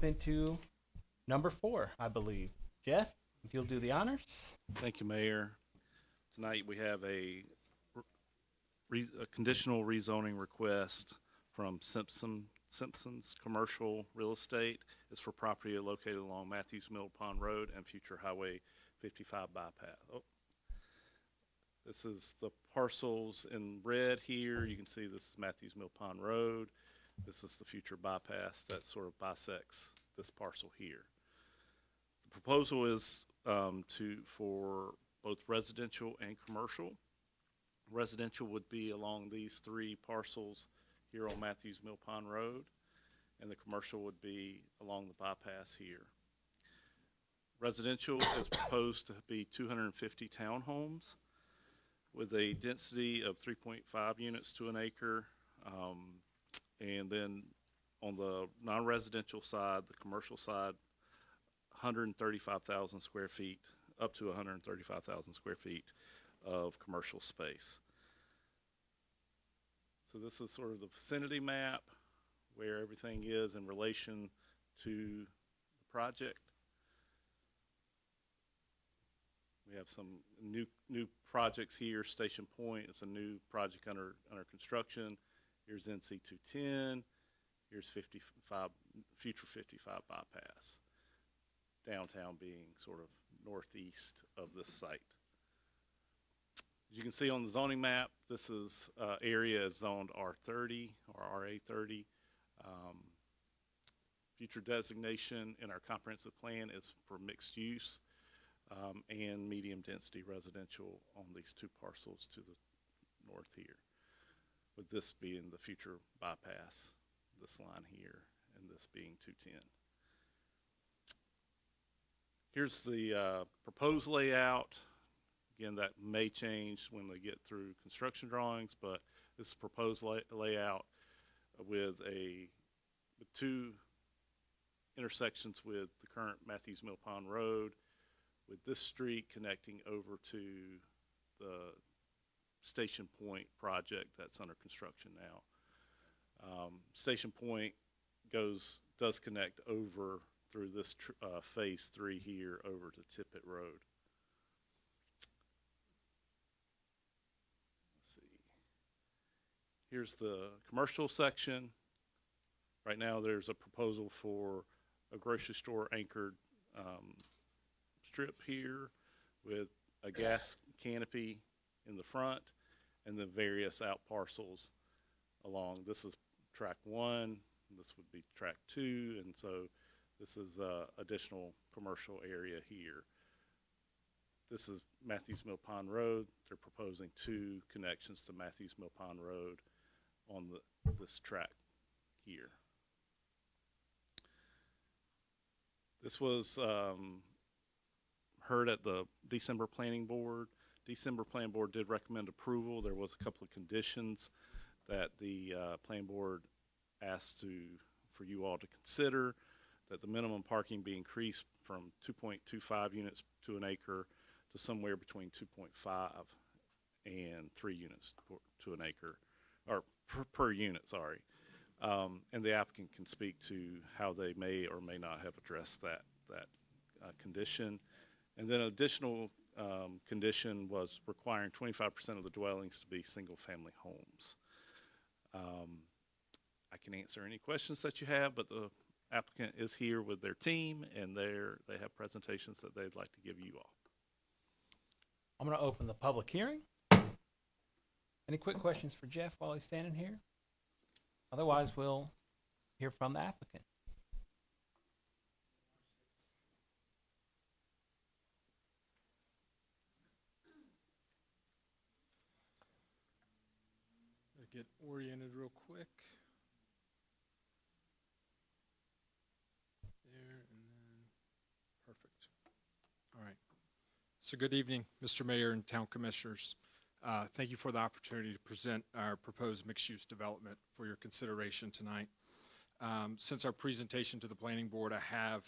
jump into number 4, I believe. Jeff, if you'll do the honors. Thank you, Mayor. Tonight we have a conditional rezoning request from Simpson's Commercial Real Estate. It's for property located along Matthews Mill Pond Road and future Highway 55 bypass. Oh. This is the parcels in red here. You can see this is Matthews Mill Pond Road. This is the future bypass that sort of bisects this parcel here. The proposal is for both residential and commercial. Residential would be along these 3 parcels here on Matthews Mill Pond Road, and the commercial would be along the bypass here. Residential is proposed to be 250 townhomes with a density of 3.5 units to an acre. And then on the non-residential side, the commercial side, 135,000 square feet, up to 135,000 square feet of commercial space. So this is sort of the vicinity map where everything is in relation to the project. We have some new projects here. Station Point is a new project under construction. Here's NC 210. Here's future 55 bypass. Downtown being sort of northeast of this site. As you can see on the zoning map, this is area is zoned R30 or RA30. Future designation in our comprehensive plan is for mixed use and medium density residential on these 2 parcels to the north here, with this being the future bypass, this line here, and this being 210. Here's the proposed layout. Again, that may change when they get through construction drawings, but this is proposed layout with 2 intersections with the current Matthews Mill Pond Road, with this street connecting over to the Station Point project that's under construction now. Station Point does connect over through this phase 3 here over to Tippett Road. Let's see. Here's the commercial section. Right now there's a proposal for a grocery store anchored strip here with a gas canopy in the front and the various out parcels along. This is track 1, this would be track 2, and so this is additional commercial area here. This is Matthews Mill Pond Road. They're proposing 2 connections to Matthews Mill Pond Road on this track here. This was heard at the December Planning Board. December Planning Board did recommend approval. There was a couple of conditions that the Planning Board asked for you all to consider, that the minimum parking be increased from 2.25 units to an acre to somewhere between 2.5 and 3 units to an acre, or per unit, sorry. And the applicant can speak to how they may or may not have addressed that condition. And then additional condition was requiring 25% of the dwellings to be single-family homes. I can answer any questions that you have, but the applicant is here with their team, and they have presentations that they'd like to give you all. I'm going to open the public hearing. Any quick questions for Jeff while he's standing here? Otherwise, we'll hear from the applicant. Get oriented real quick. There and then perfect. All right. So good evening, Mr. Mayor and Town Commissioners. Thank you for the opportunity to present our proposed mixed-use development for your consideration tonight. Since our presentation to the Planning Board, I have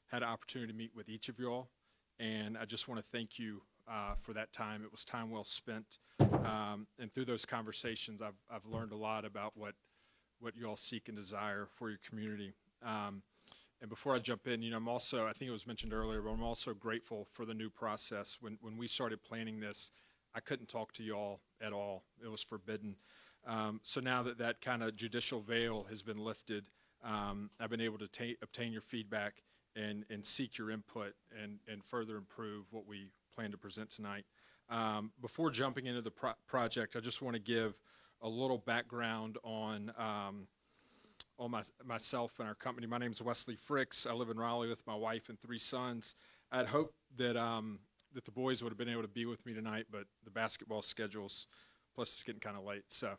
had an opportunity to meet with each of you all, and I just want to thank you for that time. It was time well spent, and through those conversations, I've learned a lot about what you all seek and desire for your community. And before I jump in, I'm also, I think it was mentioned earlier, but I'm also grateful for the new process. When we started planning this, I couldn't talk to y'all at all. It was forbidden. So now that kind of judicial veil has been lifted, I've been able to obtain your feedback and seek your input and further improve what we plan to present tonight. Before jumping into the project, I just want to give a little background on myself and our company. My name is Wesley Fricks. I live in Raleigh with my wife and 3 sons. I'd hoped that that the boys would have been able to be with me tonight, but the basketball schedules, plus it's getting kind of late. So,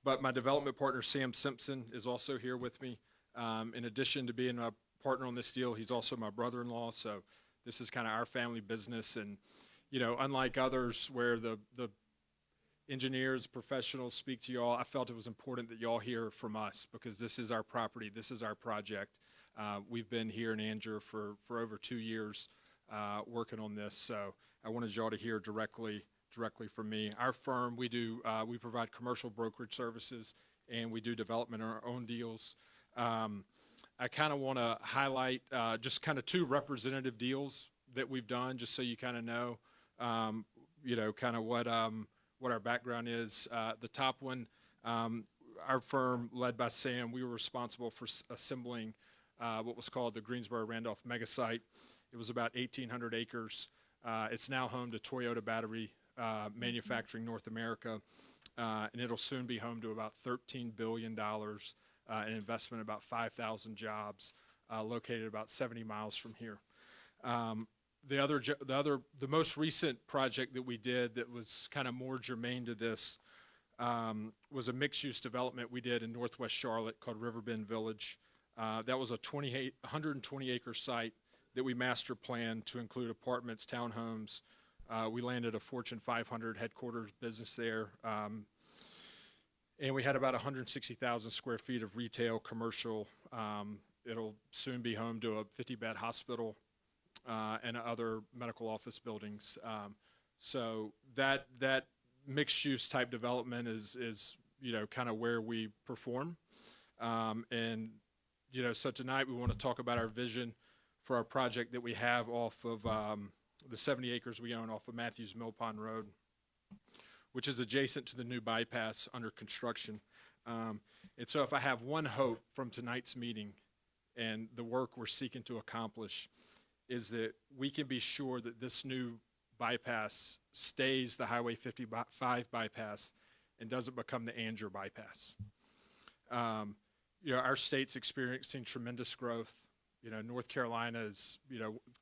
but my development partner Sam Simpson is also here with me. In addition to being a partner on this deal, he's also my brother-in-law. So this is kind of our family business, and unlike others where the engineers, professionals speak to y'all, I felt it was important that y'all hear from us because this is our property, this is our project. We've been here in Angier for over 2 years working on this, so I wanted y'all to hear directly from me. Our firm, we provide commercial brokerage services and we do development on our own deals. I kind of want to highlight just kind of 2 representative deals that we've done, just so you kind of know, kind of what our background is. The top one, our firm led by Sam, we were responsible for assembling what was called the Greensboro-Randolph mega site. It was about 1,800 acres. It's now home to Toyota Battery Manufacturing North America, and it'll soon be home to about $13 billion in investment, about 5,000 jobs, located about 70 miles from here. The most recent project that we did that was kind of more germane to this was a mixed-use development we did in Northwest Charlotte called Riverbend Village. That was a 120-acre site that we master planned to include apartments, townhomes. We landed a Fortune 500 headquarters business there, and we had about 160,000 square feet of retail, commercial. It'll soon be home to a 50-bed hospital. And other medical office buildings. So that mixed-use type development is kind of where we perform. And so tonight we want to talk about our vision for our project that we have off of the 70 acres we own off of Matthews Mill Pond Road, which is adjacent to the new bypass under construction. And so if I have one hope from tonight's meeting and the work we're seeking to accomplish, is that we can be sure that this new bypass stays the Highway 55 bypass and doesn't become the Angier bypass. Our state's experiencing tremendous growth. North Carolina is,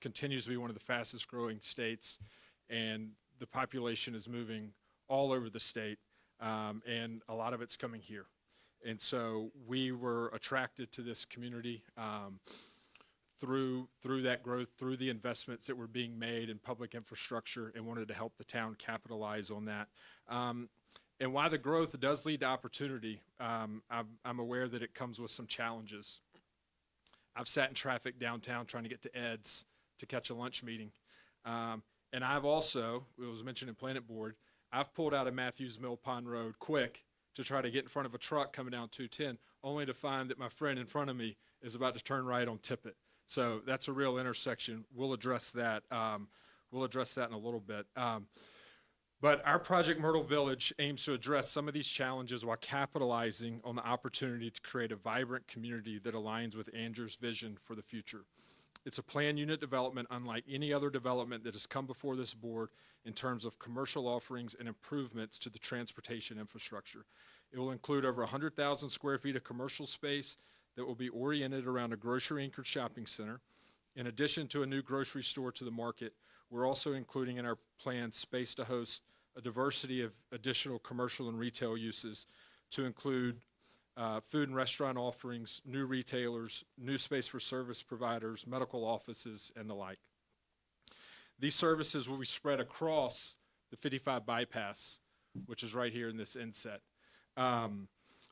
continues to be one of the fastest growing states, and the population is moving all over the state, and a lot of it's coming here. And so we were attracted to this community through that growth, through the investments that were being made in public infrastructure, and wanted to help the town capitalize on that. And while the growth does lead to opportunity, I'm aware that it comes with some challenges. I've sat in traffic downtown trying to get to Ed's to catch a lunch meeting. And I've also, it was mentioned in Planet Board, I've pulled out of Matthews Mill Pond Road quick to try to get in front of a truck coming down 210, only to find that my friend in front of me is about to turn right on Tippett. So that's a real intersection. We'll address that. We'll address that in a little bit. But our project Myrtle Village aims to address some of these challenges while capitalizing on the opportunity to create a vibrant community that aligns with Angier's vision for the future. It's a planned unit development unlike any other development that has come before this board in terms of commercial offerings and improvements to the transportation infrastructure. It will include over 100,000 square feet of commercial space that will be oriented around a grocery-anchored shopping center. In addition to a new grocery store to the market, we're also including in our plan space to host a diversity of additional commercial and retail uses to include food and restaurant offerings, new retailers, new space for service providers, medical offices, and the like. These services will be spread across the 55 bypass, which is right here in this inset.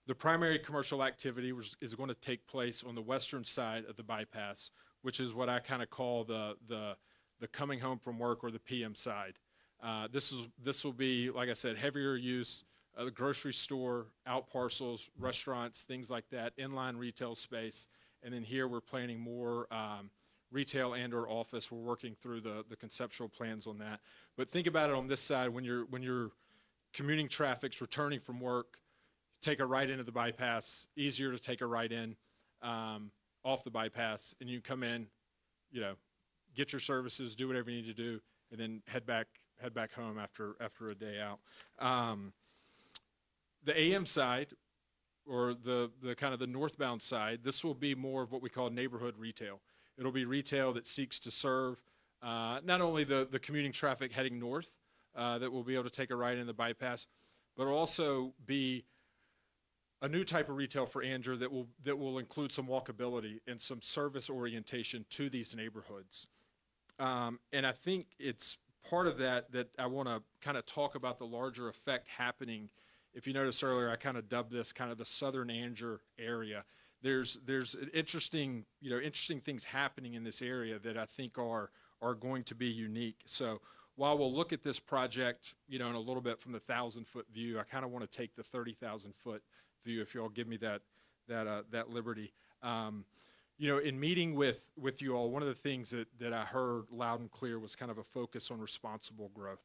The primary commercial activity is going to take place on the western side of the bypass, which is what I kind of call the coming home from work or the PM side. This will be, like I said, heavier use the grocery store, out parcels, restaurants, things like that, inline retail space. And then here we're planning more retail and or office. We're working through the conceptual plans on that. But think about it on this side, when you're commuting traffic's returning from work, take a right into the bypass, easier to take a right in off the bypass, and you come in, get your services, do whatever you need to do, and then head back home after a day out. The AM side, or the kind of the northbound side, this will be more of what we call neighborhood retail. It'll be retail that seeks to serve not only the commuting traffic heading north that will be able to take a right in the bypass, but also be a new type of retail for Angier that will include some walkability and some service orientation to these neighborhoods. And I think it's part of that I want to kind of talk about the larger effect happening. If you noticed earlier, I kind of dubbed this kind of the southern Angier area. There's interesting things happening in this area that I think are going to be unique. So while we'll look at this project, in a little bit from the 1,000-foot view, I kind of want to take the 30,000-foot view, if you all give me that liberty. In meeting with you all, one of the things that I heard loud and clear was kind of a focus on responsible growth.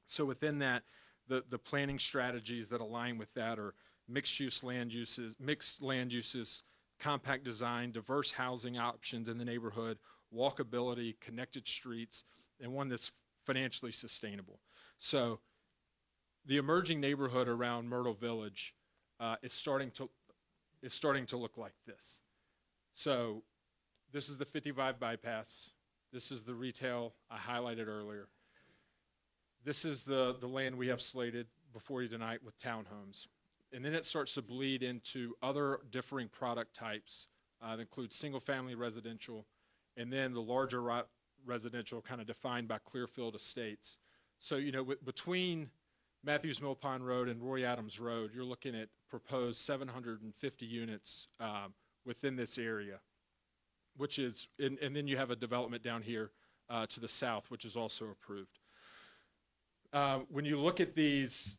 So within that, the planning strategies that align with that are mixed land uses, compact design, diverse housing options in the neighborhood, walkability, connected streets, and one that's financially sustainable. So the emerging neighborhood around Myrtle Village is starting to look like this. So this is the 55 bypass. This is the retail I highlighted earlier. This is the land we have slated before you tonight with townhomes. And then it starts to bleed into other differing product types that include single-family residential, and then the larger residential kind of defined by Clearfield Estates. So, between Matthews Mill Pond Road and Roy Adams Road, you're looking at proposed 750 units within this area, which is, and then you have a development down here to the south, which is also approved. When you look at these,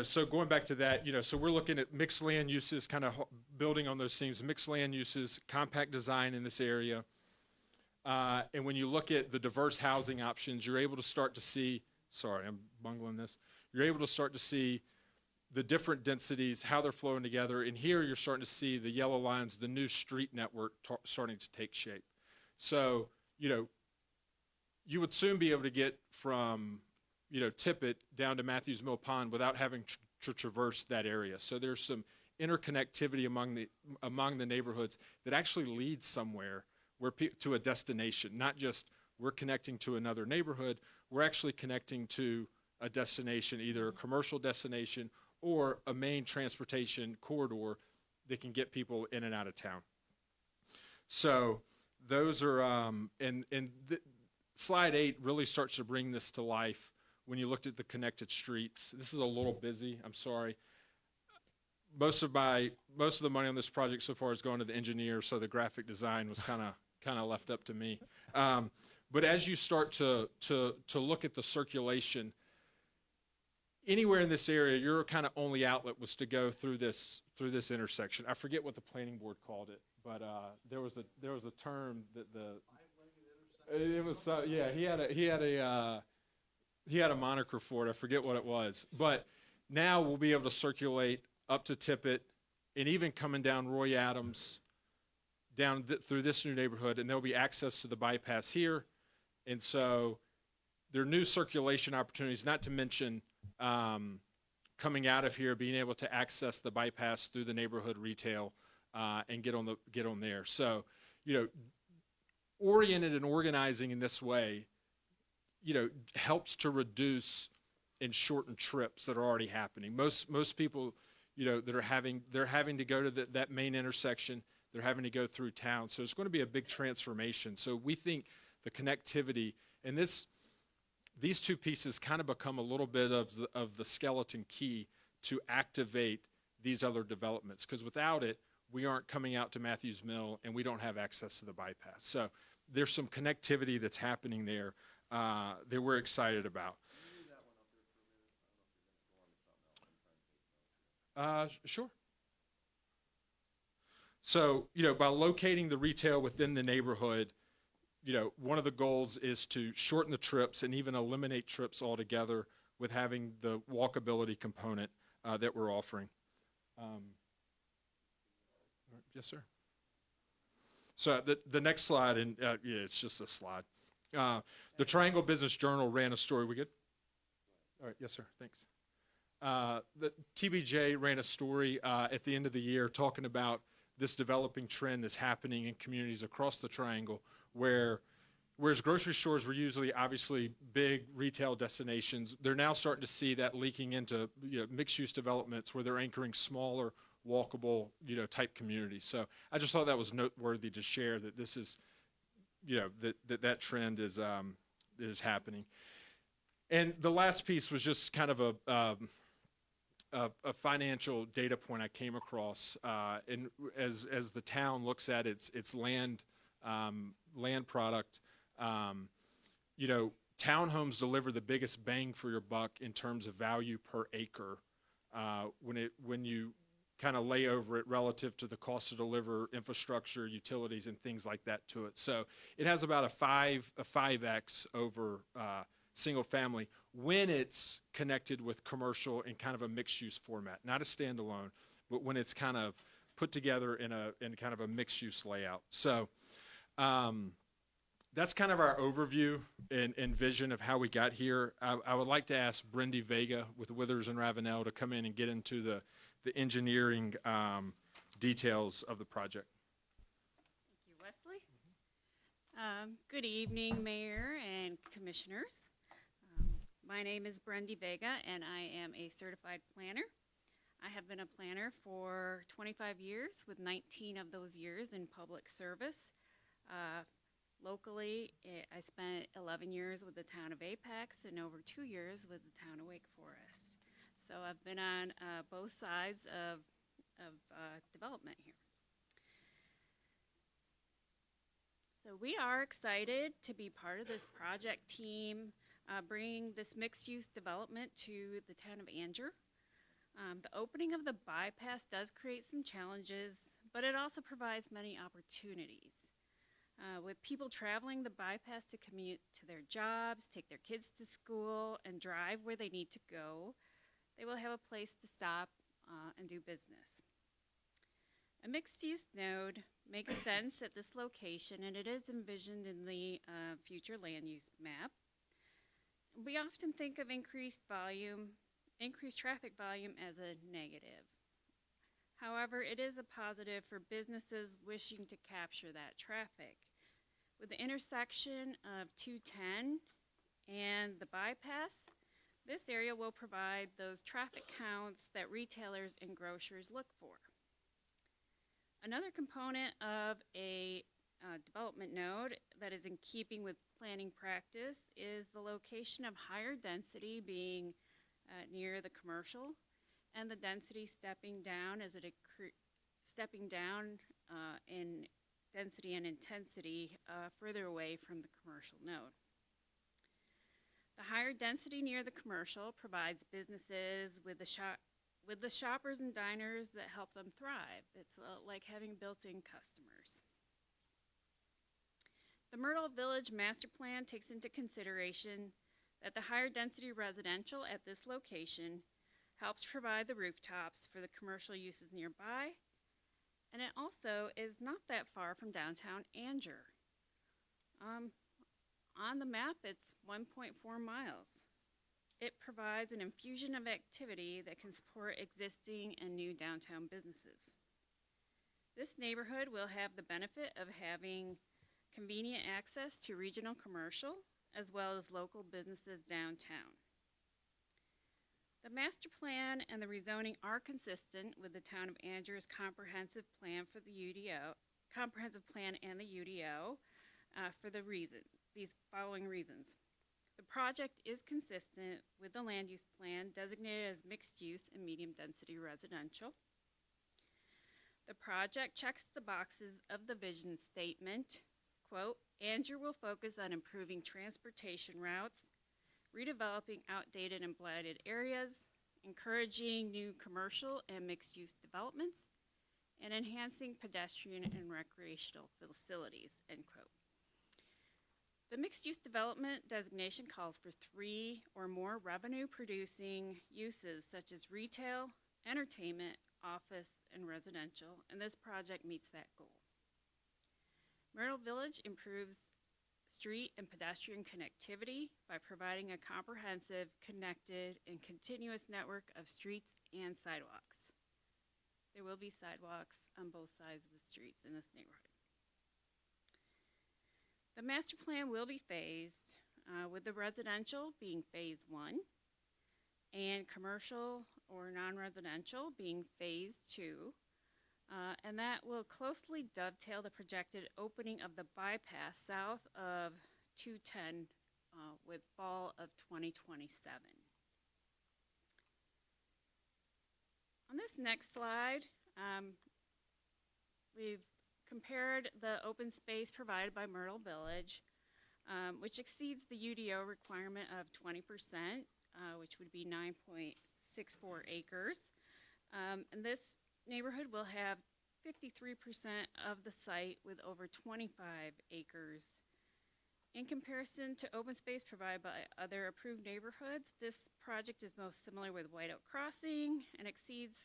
so going back to that, so we're looking at mixed land uses, kind of building on those themes, mixed land uses, compact design in this area. And when you look at the diverse housing options, you're able to start to see, sorry, I'm bungling this. You're able to start to see the different densities, how they're flowing together. And here you're starting to see the yellow lines, the new street network starting to take shape. So, you would soon be able to get from, Tippett down to Matthews Mill Pond without having to traverse that area. So there's some interconnectivity among the neighborhoods that actually leads somewhere to a destination, not just we're connecting to another neighborhood, we're actually connecting to a destination, either a commercial destination or a main transportation corridor that can get people in and out of town. So those are, slide 8 really starts to bring this to life when you looked at the connected streets. This is a little busy, I'm sorry. Most of the money on this project so far is going to the engineer, so the graphic design was kind of left up to me. But as you start to look at the circulation, anywhere in this area, your kind of only outlet was to go through this intersection. I forget what the planning board called it, but there was a term that it was he had a moniker for it. I forget what it was, but now we'll be able to circulate up to Tippett and even coming down Roy Adams down through this new neighborhood, and there'll be access to the bypass here. And so there are new circulation opportunities, not to mention coming out of here, being able to access the bypass through the neighborhood retail and get on there. So, oriented and organizing in this way, helps to reduce and shorten trips that are already happening. Most people, they're having to go to that main intersection. They're having to go through town. So it's going to be a big transformation. So we think the connectivity and these two pieces kind of become a little bit of the skeleton key to activate these other developments. Because without it, we aren't coming out to Matthews Mill and we don't have access to the bypass. So there's some connectivity that's happening there that we're excited about. Sure. So, by locating the retail within the neighborhood, one of the goals is to shorten the trips and even eliminate trips altogether with having the walkability component that we're offering. Yes, sir. So the next slide, and yeah, it's just a slide. The Triangle Business Journal ran a story. We good? All right. Yes, sir. Thanks. The TBJ ran a story at the end of the year talking about this developing trend that's happening in communities across the Triangle, whereas grocery stores were usually obviously big retail destinations, they're now starting to see that leaking into mixed-use developments where they're anchoring smaller, walkable type communities. So I just thought that was noteworthy to share that this is that trend is happening. And the last piece was just kind of a financial data point I came across, and as the town looks at its land product, townhomes deliver the biggest bang for your buck in terms of value per acre when you kind of lay over it relative to the cost to deliver infrastructure, utilities, and things like that to it. So it has about a 5x over single family when it's connected with commercial in kind of a mixed use format, not a standalone, but when it's kind of put together in kind of a mixed use layout. So that's kind of our overview and vision of how we got here. I would like to ask Brendy Vega with Withers and Ravenel to come in and get into the engineering details of the project. Thank you, Wesley. Good evening, Mayor and Commissioners. My name is Brendy Vega, and I am a certified planner. I have been a planner for 25 years, with 19 of those years in public service. Locally, I spent 11 years with the town of Apex and over 2 years with the town of Wake Forest. So I've been on both sides of development here. So we are excited to be part of this project team, bringing this mixed-use development to the town of Angier. The opening of the bypass does create some challenges, but it also provides many opportunities. With people traveling the bypass to commute to their jobs, take their kids to school, and drive where they need to go, they will have a place to stop and do business. A mixed-use node makes sense at this location, and it is envisioned in the future land use map. We often think of increased traffic volume as a negative. However, it is a positive for businesses wishing to capture that traffic. With the intersection of 210 and the bypass, this area will provide those traffic counts that retailers and grocers look for. Another component of a development node that is in keeping with planning practice is the location of higher density being near the commercial, and the density stepping down in density and intensity further away from the commercial node. The higher density near the commercial provides businesses with the shoppers and diners that help them thrive. It's like having built-in customers. The Myrtle Village Master Plan takes into consideration that the higher density residential at this location helps provide the rooftops for the commercial uses nearby, and it also is not that far from downtown Angier. On the map, it's 1.4 miles. It provides an infusion of activity that can support existing and new downtown businesses. This neighborhood will have the benefit of having convenient access to regional commercial as well as local businesses downtown. The master plan and the rezoning are consistent with the town of Angier's comprehensive plan for the UDO, and the UDO for these following reasons. The project is consistent with the land use plan designated as mixed use and medium density residential. The project checks the boxes of the vision statement. Quote, Angier will focus on improving transportation routes, redeveloping outdated and blighted areas, encouraging new commercial and mixed-use developments, and enhancing pedestrian and recreational facilities, end quote. The mixed-use development designation calls for 3 or more revenue-producing uses such as retail, entertainment, office, and residential, and this project meets that goal. Myrtle Village improves street and pedestrian connectivity by providing a comprehensive, connected, and continuous network of streets and sidewalks. There will be sidewalks on both sides of the streets in this neighborhood. The master plan will be phased, with the residential being phase 1 and commercial or non-residential being phase 2. And that will closely dovetail the projected opening of the bypass south of 210 with fall of 2027. On this next slide, we've compared the open space provided by Myrtle Village, which exceeds the UDO requirement of 20%, which would be 9.64 acres. And this neighborhood will have 53% of the site with over 25 acres. In comparison to open space provided by other approved neighborhoods, this project is most similar with White Oak Crossing and exceeds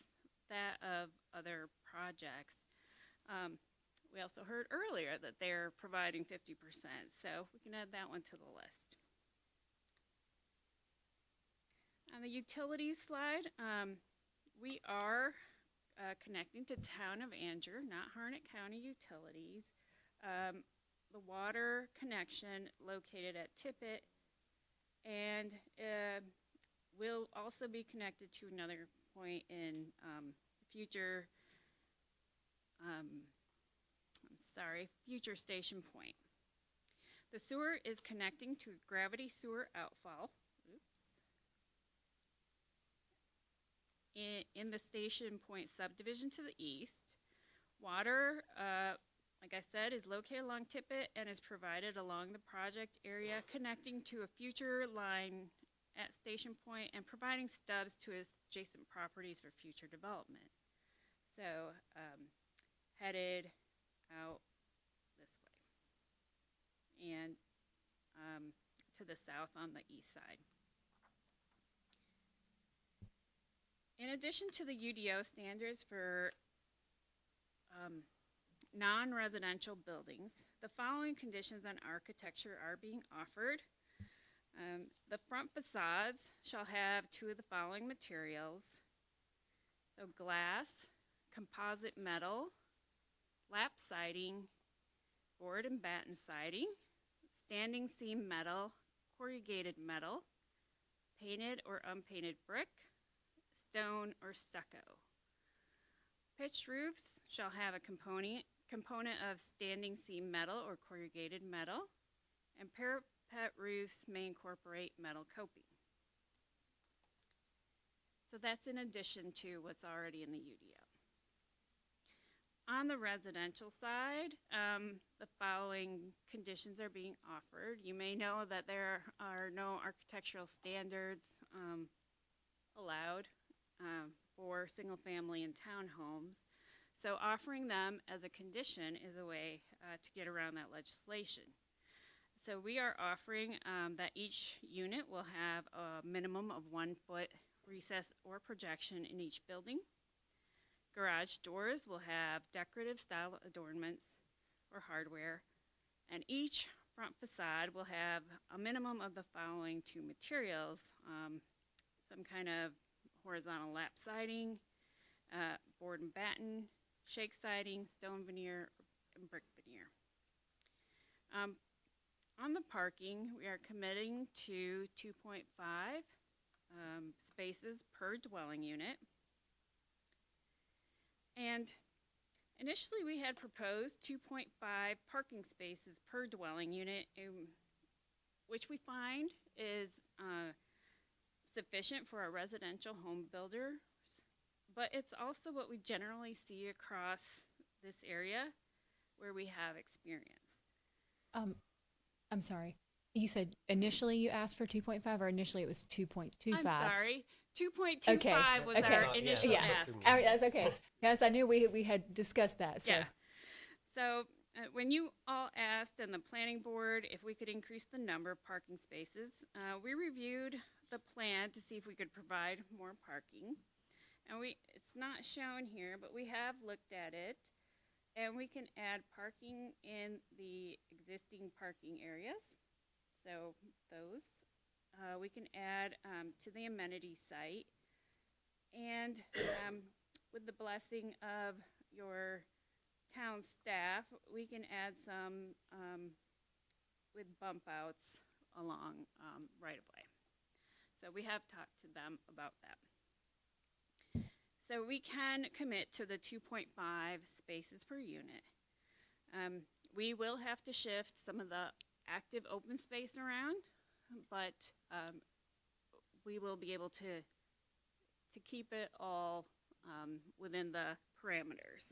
that of other projects. We also heard earlier that they're providing 50%, so we can add that one to the list. On the utilities slide, we are connecting to Town of Angier, not Harnett County Utilities. The water connection located at Tippett, and will also be connected to another point in future Station Point. The sewer is connecting to gravity sewer outfall. In the Station Point subdivision to the east. Water, like I said, is located along Tippett and is provided along the project area, connecting to a future line at Station Point and providing stubs to adjacent properties for future development. So, headed out this way and to the south on the east side. In addition to the UDO standards for non-residential buildings, the following conditions on architecture are being offered. The front facades shall have 2 of the following materials. So glass, composite metal, lap siding, board and batten siding, standing seam metal, corrugated metal, painted or unpainted brick, stone, or stucco. Pitched roofs shall have a component of standing seam metal or corrugated metal, and parapet roofs may incorporate metal coping. So that's in addition to what's already in the UDO. On the residential side, the following conditions are being offered. You may know that there are no architectural standards allowed for single family and townhomes. So offering them as a condition is a way to get around that legislation. So we are offering that each unit will have a minimum of 1 foot recess or projection in each building. Garage doors will have decorative style adornments or hardware, and each front facade will have a minimum of the following 2 materials, some kind of horizontal lap siding, board and batten, shake siding, stone veneer, and brick veneer. On the parking, we are committing to 2.5 spaces per dwelling unit. And initially we had proposed 2.5 parking spaces per dwelling unit, which we find is sufficient for our residential home builders, but it's also what we generally see across this area where we have experience. I'm sorry. You said initially you asked for 2.5 or initially it was 2.25? I'm sorry, 2.25 was okay. our initial Yeah, ask. that's okay. Yes, I knew we had discussed that. So. Yeah. So when you all asked and the planning board if we could increase the number of parking spaces, we reviewed the plan to see if we could provide more parking. And it's not shown here, but we have looked at it. And we can add parking in the existing parking areas. So those. We can add to the amenity site. And with the blessing of your town staff, we can add some with bump outs along right of way. So we have talked to them about that. So we can commit to the 2.5 spaces per unit. We will have to shift some of the active open space around, but we will be able to keep it all within the parameters.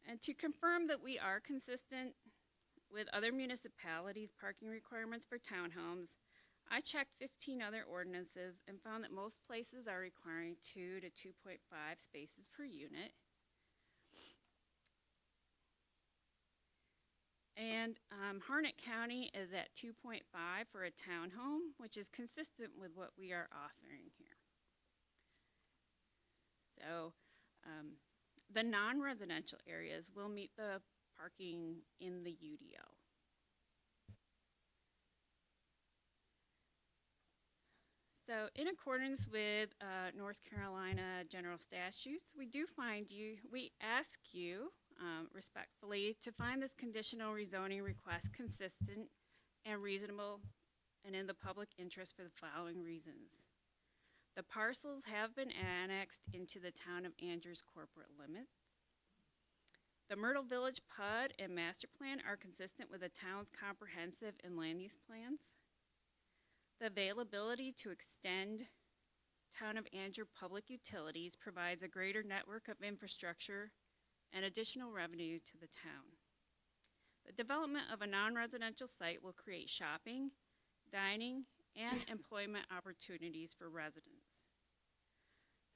And to confirm that we are consistent with other municipalities' parking requirements for townhomes, I checked 15 other ordinances and found that most places are requiring 2 to 2.5 spaces per unit. And Harnett County is at 2.5 for a townhome, which is consistent with what we are offering here. So the non-residential areas will meet the parking in the UDO. So in accordance with North Carolina general statutes, we ask you respectfully to find this conditional rezoning request consistent and reasonable and in the public interest for the following reasons. The parcels have been annexed into the town of Angier's corporate limits. The Myrtle Village PUD and master plan are consistent with the town's comprehensive and land use plans. The availability to extend town of Angier public utilities provides a greater network of infrastructure and additional revenue to the town. The development of a non-residential site will create shopping, dining, and employment opportunities for residents.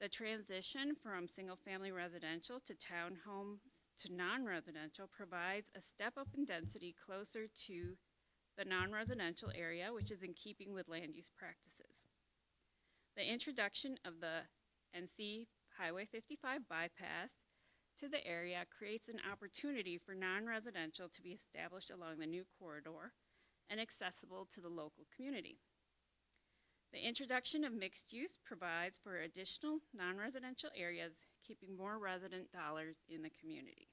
The transition from single-family residential to townhomes to non-residential provides a step up in density closer to the non-residential area, which is in keeping with land use practices. The introduction of the NC Highway 55 bypass to the area creates an opportunity for non-residential to be established along the new corridor and accessible to the local community. The introduction of mixed use provides for additional non-residential areas, keeping more resident dollars in the community.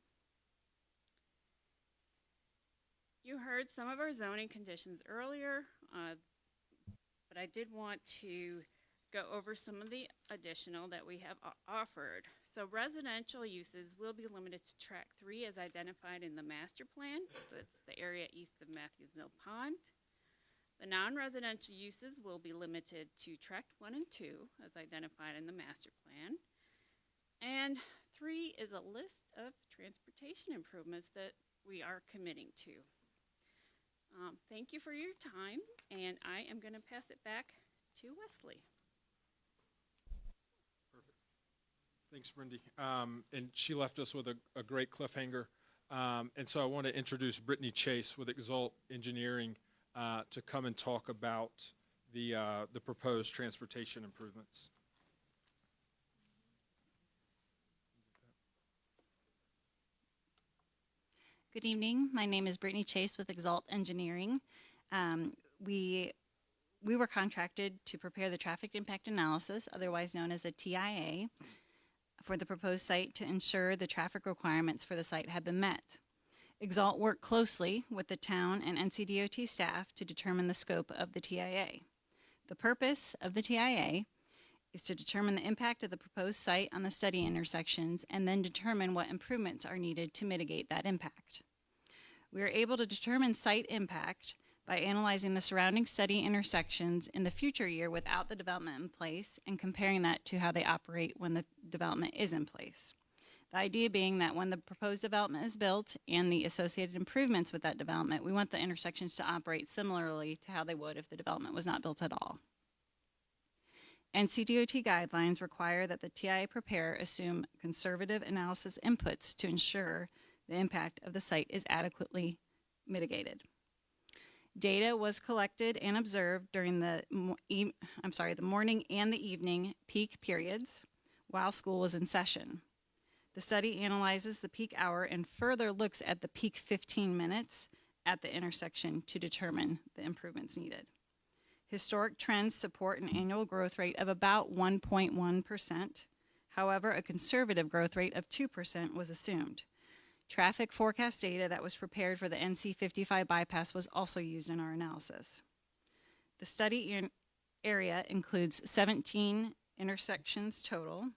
You heard some of our zoning conditions earlier, but I did want to go over some of the additional that we have offered. So residential uses will be limited to tract 3 as identified in the master plan. So it's the area east of Matthews Mill Pond. The non-residential uses will be limited to tract 1 and 2 as identified in the master plan. And 3 is a list of transportation improvements that we are committing to. Thank you for your time, and I am going to pass it back to Wesley. Perfect. Thanks, Brindy. And she left us with a great cliffhanger. And so I want to introduce Brittany Chase with Exalt Engineering to come and talk about the proposed transportation improvements. Good evening. My name is Brittany Chase with Exalt Engineering. We were contracted to prepare the traffic impact analysis, otherwise known as a TIA, for the proposed site to ensure the traffic requirements for the site have been met. Exalt worked closely with the town and NCDOT staff to determine the scope of the TIA. The purpose of the TIA is to determine the impact of the proposed site on the study intersections and then determine what improvements are needed to mitigate that impact. We are able to determine site impact by analyzing the surrounding study intersections in the future year without the development in place and comparing that to how they operate when the development is in place. The idea being that when the proposed development is built and the associated improvements with that development, we want the intersections to operate similarly to how they would if the development was not built at all. NCDOT guidelines require that the TIA preparer assume conservative analysis inputs to ensure the impact of the site is adequately mitigated. Data was collected and observed during the morning and the evening peak periods while school was in session. The study analyzes the peak hour and further looks at the peak 15 minutes at the intersection to determine the improvements needed. Historic trends support an annual growth rate of about 1.1%. However, a conservative growth rate of 2% was assumed. Traffic forecast data that was prepared for the NC 55 bypass was also used in our analysis. The study area includes 17 intersections total.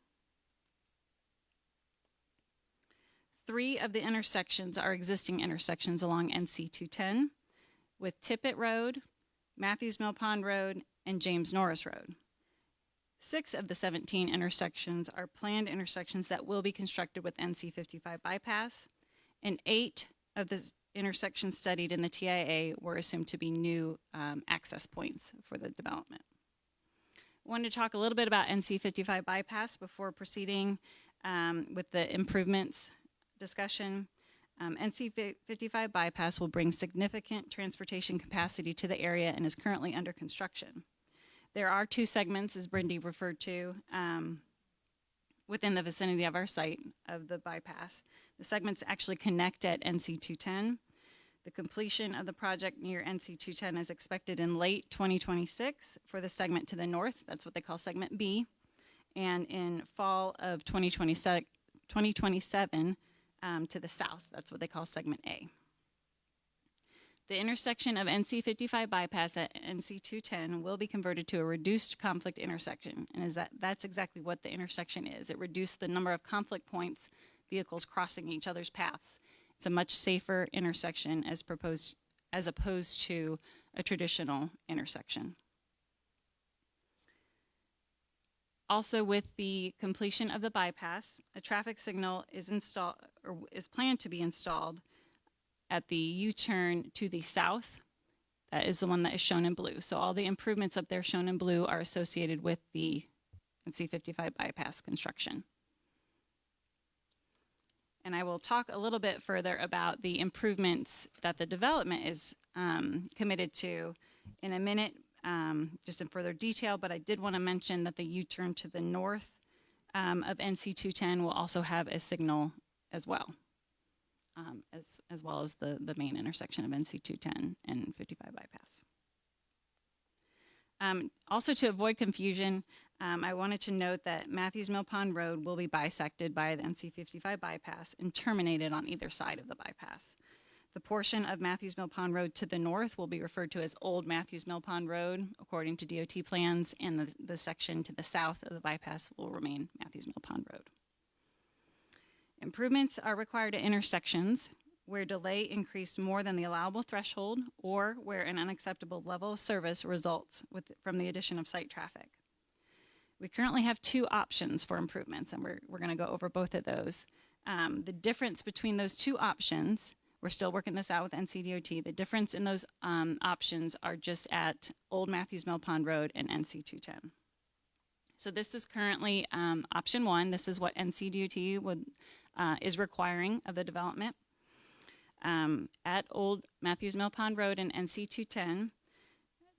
3 of the intersections are existing intersections along NC 210 with Tippett Road, Matthews Mill Pond Road, and James Norris Road. 6 of the 17 intersections are planned intersections that will be constructed with NC 55 bypass, and 8 of the intersections studied in the TIA were assumed to be new access points for the development. I wanted to talk a little bit about NC 55 bypass before proceeding with the improvements discussion. NC 55 bypass will bring significant transportation capacity to the area and is currently under construction. There are 2 segments, as Brindy referred to, within the vicinity of our site of the bypass. The segments actually connect at NC 210. The completion of the project near NC 210 is expected in late 2026 for the segment to the north. That's what they call segment B. And in fall of 2027 to the south. That's what they call segment A. The intersection of NC 55 bypass at NC 210 will be converted to a reduced conflict intersection, and that's exactly what the intersection is. It reduced the number of conflict points, vehicles crossing each other's paths. It's a much safer intersection as opposed to a traditional intersection. Also, with the completion of the bypass, a traffic signal is planned to be installed at the U-turn to the south. That is the one that is shown in blue. So all the improvements up there shown in blue are associated with the NC 55 bypass construction. And I will talk a little bit further about the improvements that the development is committed to in a minute, just in further detail, but I did want to mention that the U-turn to the north of NC 210 will also have a signal as well. As well as the main intersection of NC 210 and 55 bypass. Also, to avoid confusion, I wanted to note that Matthews Mill Pond Road will be bisected by the NC 55 bypass and terminated on either side of the bypass. The portion of Matthews Mill Pond Road to the north will be referred to as Old Matthews Mill Pond Road, according to DOT plans, and the section to the south of the bypass will remain Matthews Mill Pond Road. Improvements are required at intersections where delay increased more than the allowable threshold or where an unacceptable level of service results from the addition of site traffic. We currently have 2 options for improvements, and we're going to go over both of those. The difference between those 2 options, we're still working this out with NCDOT, the difference in those options are just at Old Matthews Mill Pond Road and NC 210. So this is currently option 1. This is what NCDOT is requiring of the development. At Old Matthews Mill Pond Road and NC 210,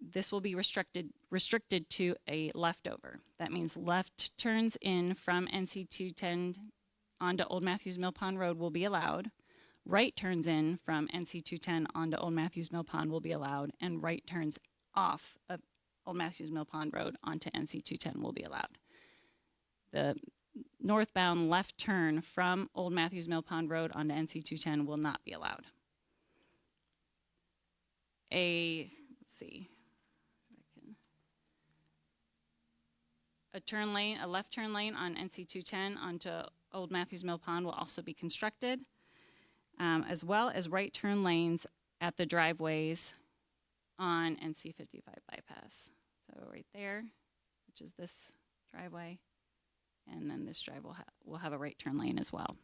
this will be restricted to a leftover. That means left turns in from NC 210 onto Old Matthews Mill Pond Road will be allowed. Right turns in from NC 210 onto Old Matthews Mill Pond will be allowed, and right turns off of Old Matthews Mill Pond Road onto NC 210 will be allowed. The northbound left turn from Old Matthews Mill Pond Road onto NC 210 will not be allowed. A left turn lane on NC 210 onto Old Matthews Mill Pond will also be constructed, as well as right turn lanes at the driveways on NC 55 bypass. So right there, which is this driveway, and then this drive will have a right turn lane as well.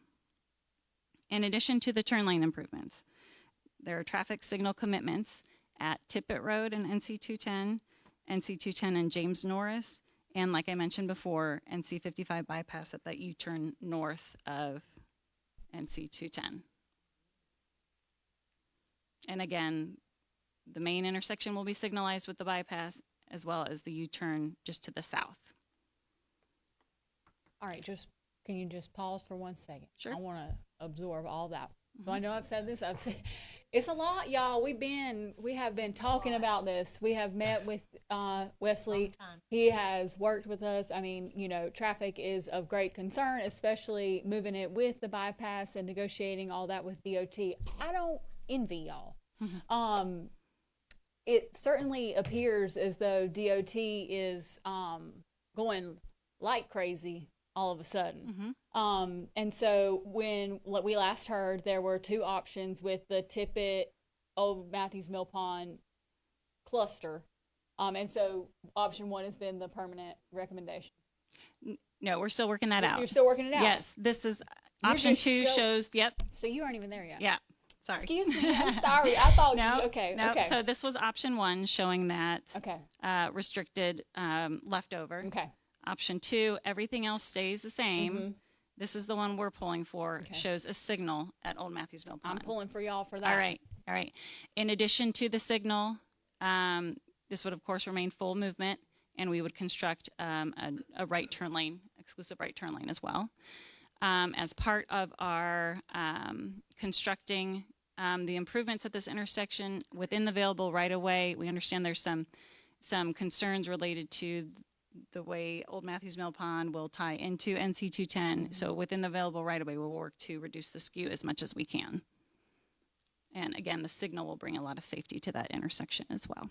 In addition to the turn lane improvements, there are traffic signal commitments at Tippett Road and NC 210, NC 210 and James Norris, and like I mentioned before, NC 55 bypass at that U-turn north of NC 210. And again, the main intersection will be signalized with the bypass, as well as the U-turn just to the south. All right, can you just pause for 1 second? Sure. I want to absorb all that. So I know I've said this. It's a lot, y'all. We have been talking about this. We have met with Wesley. He has worked with us. I mean, traffic is of great concern, especially moving it with the bypass and negotiating all that with DOT. I don't envy y'all. It certainly appears as though DOT is going like crazy all of a sudden. And so when we last heard, there were two options with the Tippett, Old Matthews Mill Pond cluster. And so option one has been the permanent recommendation. No, we're still working that out. You're still working it out? Yes, this is You're option just two shows, yep, So you aren't even there yet? yeah, sorry. Excuse me, I'm sorry. I thought, No, okay, no, okay. so this was option one, showing that Okay, restricted leftover. okay. Option two, everything else stays the same. Mhm. This is the one we're pulling for, Okay. shows a signal at Old Matthews Mill Pond. I'm pulling for y'all for that. All right, all right. In addition to the signal, this would of course remain full movement, and we would construct a right turn lane, exclusive right turn lane as well. As part of our constructing the improvements at this intersection within the available right-of-way, we understand there's some concerns related to the way Old Matthews Mill Pond will tie into NC 210. So within the available right-of-way, we'll work to reduce the skew as much as we can. And again, the signal will bring a lot of safety to that intersection as well.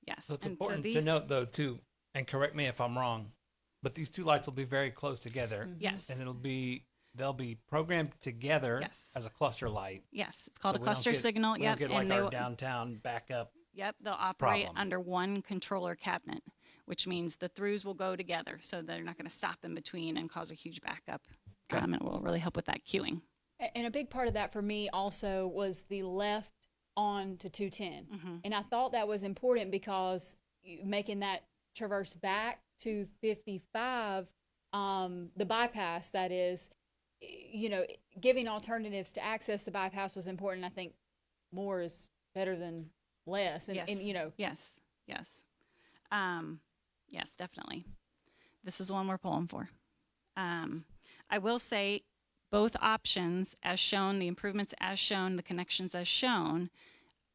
Yes. So it's and important to these- note, though, too, and correct me if I'm wrong, but these two lights will be very close together. Yes. And they'll be programmed together Yes. as a cluster light. Yes, it's called So a we don't cluster get- signal. We Yep, don't get like and they our will- downtown backup. Yep, they'll operate problem. under one controller cabinet, which means the throughs will go together, so they're not going to stop in between and cause a huge backup. Okay. And it will really help with that queuing. And a big part of that for me also was the left on to 210. And I thought that was important because making that traverse back to 55, the bypass, that is, giving alternatives to access the bypass was important. I think more is better than less. And, Yes. Yes, yes. Yes, definitely. This is the one we're pulling for. I will say both options, as shown, the improvements as shown, the connections as shown,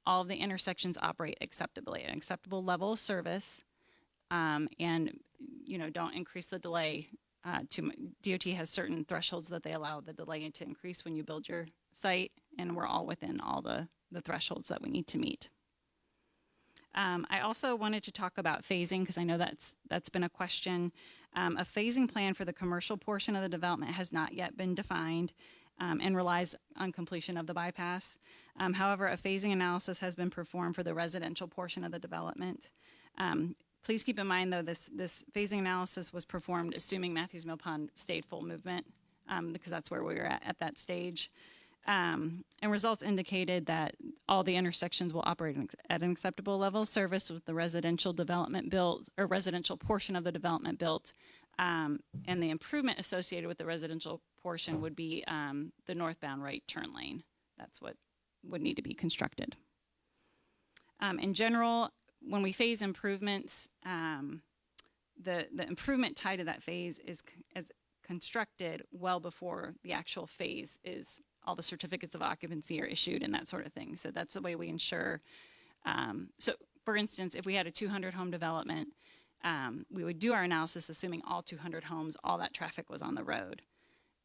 all of the intersections operate acceptably, an acceptable level of service, and don't increase the delay. DOT has certain thresholds that they allow the delay to increase when you build your site, and we're all within all the thresholds that we need to meet. I also wanted to talk about phasing because I know that's been a question. A phasing plan for the commercial portion of the development has not yet been defined and relies on completion of the bypass. However, a phasing analysis has been performed for the residential portion of the development. Please keep in mind, though, this phasing analysis was performed assuming Matthews Mill Pond stayed full movement because that's where we were at that stage. And results indicated that all the intersections will operate at an acceptable level of service with the residential development built, or residential portion of the development built. And the improvement associated with the residential portion would be the northbound right turn lane. That's what would need to be constructed. In general, when we phase improvements, the improvement tied to that phase is constructed well before the actual phase is, all the certificates of occupancy are issued and that sort of thing. So that's the way we ensure. So for instance, if we had a 200 home development, we would do our analysis assuming all 200 homes, all that traffic was on the road.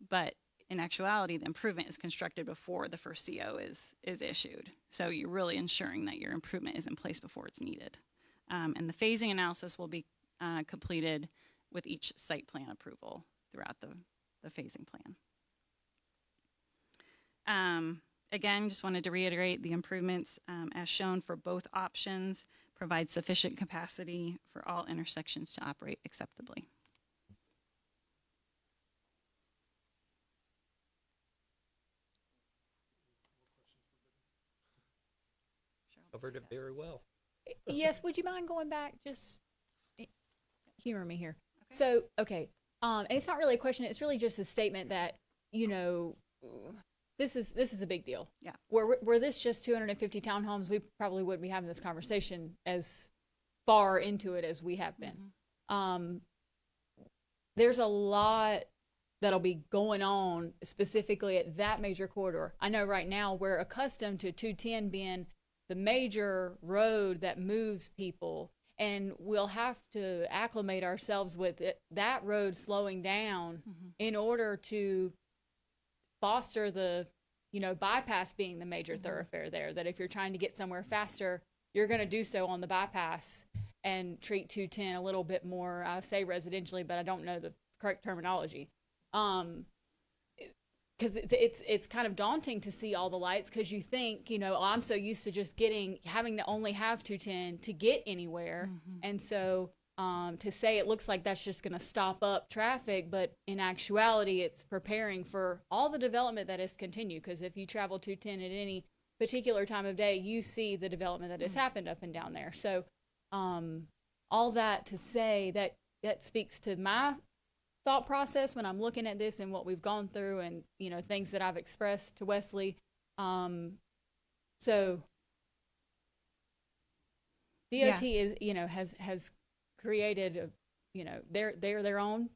But in actuality, the improvement is constructed before the first CO is issued. So you're really ensuring that your improvement is in place before it's needed. And the phasing analysis will be completed with each site plan approval throughout the phasing plan. Again, just wanted to reiterate the improvements as shown for both options provide sufficient capacity for all intersections to operate acceptably. Covered it very well. Yes, would you mind going back just humor me here. So, okay. And it's not really a question. It's really just a statement that, you know, this is a big deal. Yeah. Were this just 250 townhomes, we probably wouldn't be having this conversation as far into it as we have been. There's a lot that'll be going on specifically at that major corridor. I know right now we're accustomed to 210 being the major road that moves people, and we'll have to acclimate ourselves with that road slowing down in order to foster the, you know, bypass being the major thoroughfare there, that if you're trying to get somewhere faster, you're going to do so on the bypass and treat 210 a little bit more, I say residentially, but I don't know the correct terminology. Because it's kind of daunting to see all the lights, because you think, you know, I'm so used to just having to only have 210 to get anywhere. And so to say it looks like that's just going to stop up traffic, but in actuality, it's preparing for all the development that is continued. Because if you travel 210 at any particular time of day, you see the development that has happened up and down there. So all that to say that speaks to my thought process when I'm looking at this and what we've gone through, and, you know, things that I've expressed to Wesley. So DOT is, you know, has created you know, their own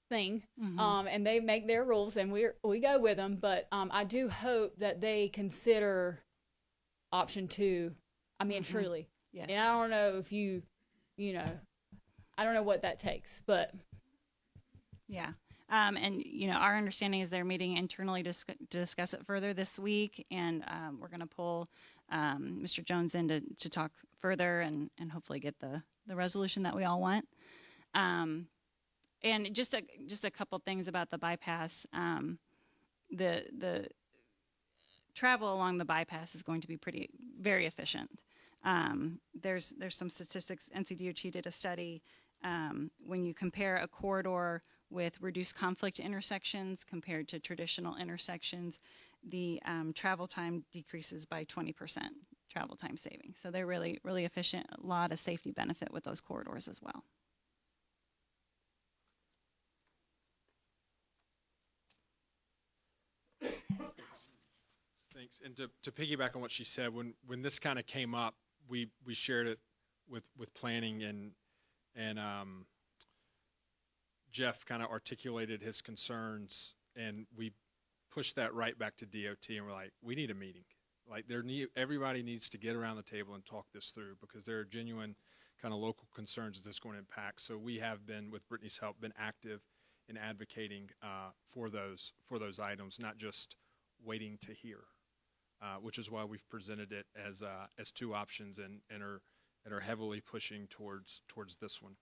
thing, and they make their rules, and we go with them. But I do hope that they consider option 2. I mean, truly. Yes. And I don't know if you know, I don't know what that takes, but. Yeah. And, you know, our understanding is they're meeting internally to discuss it further this week. And we're going to pull Mr. Jones in to talk further and hopefully get the resolution that we all want. And just a couple things about the bypass. The travel along the bypass is going to be very efficient. There's some statistics. NCDOT did a study. When you compare a corridor with reduced conflict intersections compared to traditional intersections, the travel time decreases by 20%, travel time saving. So they're really, really efficient. A lot of safety benefit with those corridors as well. Thanks. And to piggyback on what she said, when this kind of came up, we shared it with planning, and Jeff kind of articulated his concerns, and we pushed that right back to DOT, and we're like, we need a meeting. Like, everybody needs to get around the table and talk this through, because there are genuine kind of local concerns that this is going to impact. So we have been, with Brittany's help, been active in advocating for those items, not just waiting to hear, which is why we've presented it as 2 options and are heavily pushing towards this one.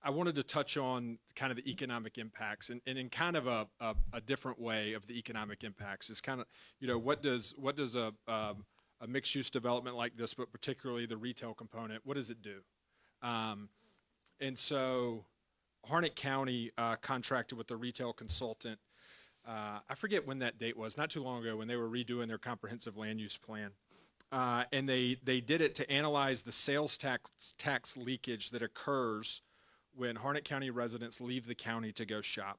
I wanted to touch on kind of the economic impacts, and in kind of a different way of the economic impacts. Is kind of, you know, what does a mixed-use development like this, but particularly the retail component, what does it do? And so Harnett County contracted with the retail consultant. I forget when that date was, not too long ago, when they were redoing their comprehensive land use plan. And they did it to analyze the sales tax leakage that occurs when Harnett County residents leave the county to go shop.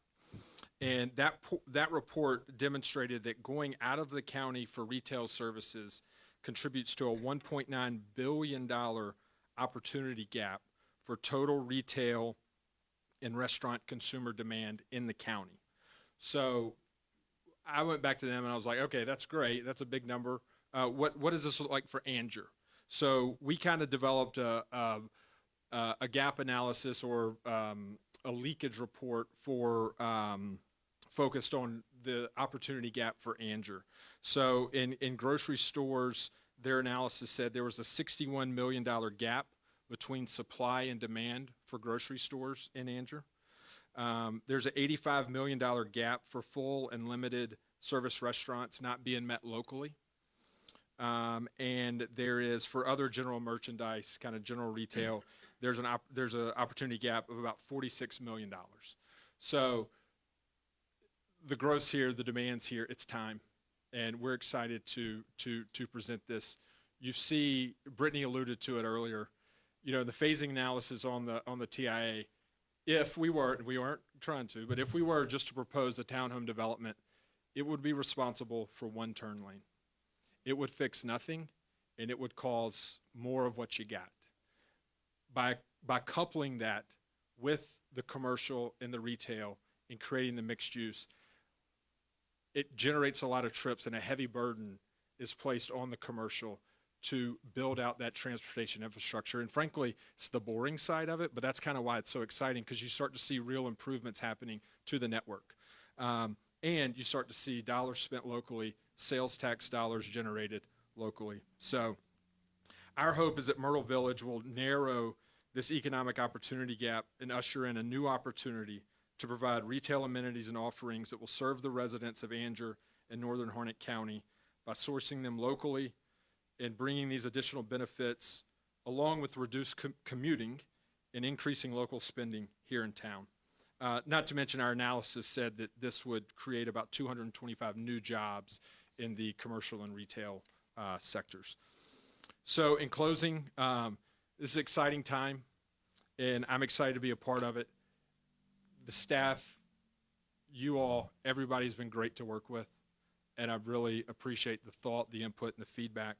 And that report demonstrated that going out of the county for retail services contributes to a $1.9 billion opportunity gap for total retail and restaurant consumer demand in the county. So I went back to them and I was like, okay, that's great. That's a big number. What does this look like for Angier? So we kind of developed a gap analysis, or a leakage report for focused on the opportunity gap for Angier. So in grocery stores, their analysis said there was a $61 million gap between supply and demand for grocery stores in Angier. There's an $85 million gap for full and limited service restaurants not being met locally. And there is, for other general merchandise, kind of general retail, there's an opportunity gap of about $46 million. So the growth's here, the demand's here, it's time. And we're excited to present this. You see, Brittany alluded to it earlier, the phasing analysis on the TIA, if we weren't trying to, but if we were just to propose a townhome development, it would be responsible for one turn lane. It would fix nothing, and it would cause more of what you got. By coupling that with the commercial and the retail and creating the mixed use, it generates a lot of trips, and a heavy burden is placed on the commercial to build out that transportation infrastructure. And frankly, it's the boring side of it, but that's kind of why it's so exciting, because you start to see real improvements happening to the network. And you start to see dollars spent locally, sales tax dollars generated locally. So our hope is that Myrtle Village will narrow this economic opportunity gap and usher in a new opportunity to provide retail amenities and offerings that will serve the residents of Angier and Northern Harnett County by sourcing them locally and bringing these additional benefits along with reduced commuting and increasing local spending here in town. Not to mention, our analysis said that this would create about 225 new jobs in the commercial and retail sectors. So in closing, this is an exciting time, and I'm excited to be a part of it. The staff, you all, everybody's been great to work with, and I really appreciate the thought, the input, and the feedback.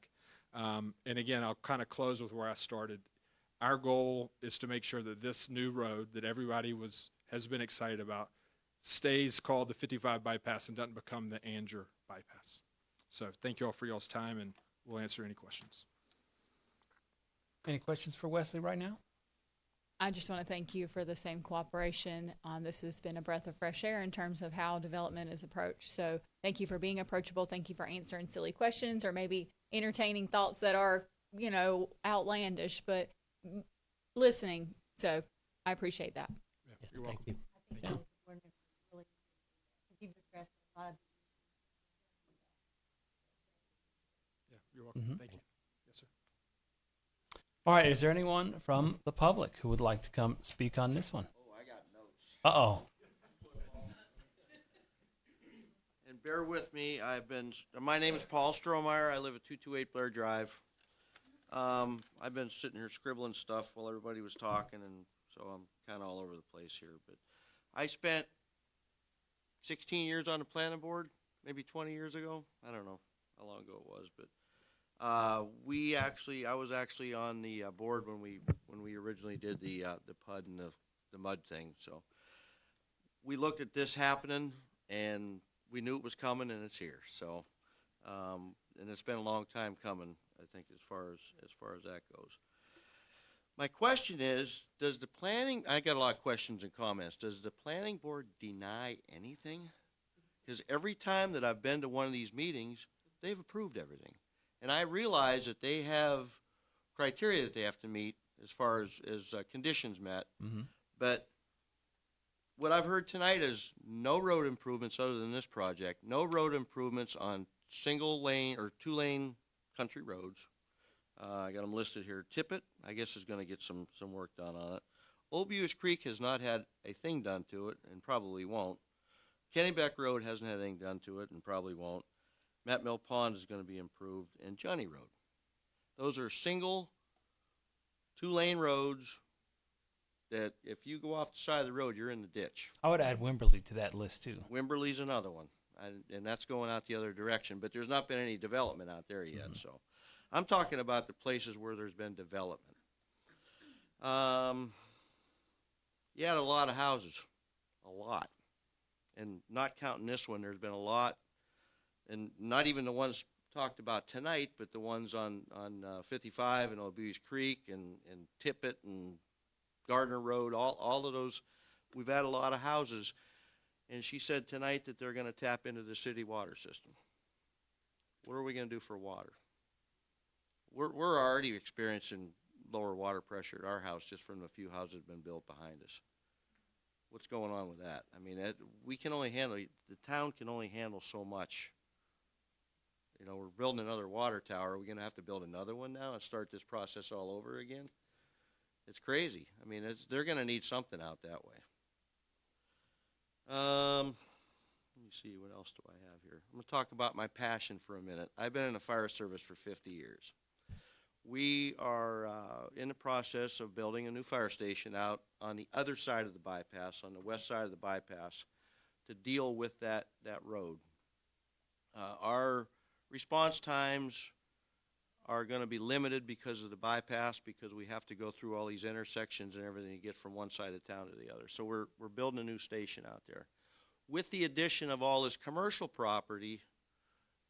And again, I'll kind of close with where I started. Our goal is to make sure that this new road that everybody has been excited about stays called the 55 bypass and doesn't become the Angier bypass. So thank you all for y'all's time, and we'll answer any questions. Any questions for Wesley right now? I just want to thank you for the same cooperation. This has been a breath of fresh air in terms of how development is approached. So thank you for being approachable. Thank you for answering silly questions or maybe entertaining thoughts that are, outlandish, but listening. So I appreciate that. Yeah, Yes, you're thank welcome. you. Yeah. Yeah, you're welcome. Mhm. Thank you. Yes, sir. All right, is there anyone from the public who would like to come speak on this one? Oh, I got notes. Uh-oh. And bear with me, my name is Paul Strohmeyer. I live at 228 Blair Drive. I've been sitting here scribbling stuff while everybody was talking, and so I'm kind of all over the place here. But I spent 16 years on the planning board, maybe 20 years ago. I don't know how long ago it was, but I was actually on the board when we originally did the PUD and the mud thing. So we looked at this happening, and we knew it was coming, and it's here. So, and it's been a long time coming, I think, as far as that goes. My question is, I got a lot of questions and comments. Does the planning board deny anything? Because every time that I've been to one of these meetings, they've approved everything. And I realize that they have criteria that they have to meet as far as conditions met. Mm-hmm. But what I've heard tonight is no road improvements other than this project, no road improvements on single lane or 2-lane country roads. I got them listed here. Tippett, I guess, is going to get some work done on it. Old Buick Creek has not had a thing done to it and probably won't. Kennebec Road hasn't had anything done to it and probably won't. Matt Mill Pond is going to be improved, and Johnny Road. Those are single 2-lane roads that if you go off the side of the road, you're in the ditch. I would add Wimberley to that list, too. Wimberley's another one, and that's going out the other direction, but there's not been any development out there yet. Mm-hmm. So I'm talking about the places where there's been development. You had a lot of houses, a lot. And not counting this one, there's been a lot, and not even the ones talked about tonight, but the ones on 55 and Old Creek and Tippett and Gardner Road, all of those, we've had a lot of houses. And she said tonight that they're going to tap into the city water system. What are we going to do for water? We're already experiencing lower water pressure at our house just from the few houses that have been built behind us. What's going on with that? I mean, the town can only handle so much. We're building another water tower. Are we going to have to build another one now and start this process all over again? It's crazy. I mean, they're going to need something out that way. Let me see, what else do I have here? I'm going to talk about my passion for a minute. I've been in the fire service for 50 years. We are in the process of building a new fire station out on the other side of the bypass, on the west side of the bypass, to deal with that road. Our response times are going to be limited because of the bypass, because we have to go through all these intersections and everything to get from one side of town to the other. So we're building a new station out there. With the addition of all this commercial property,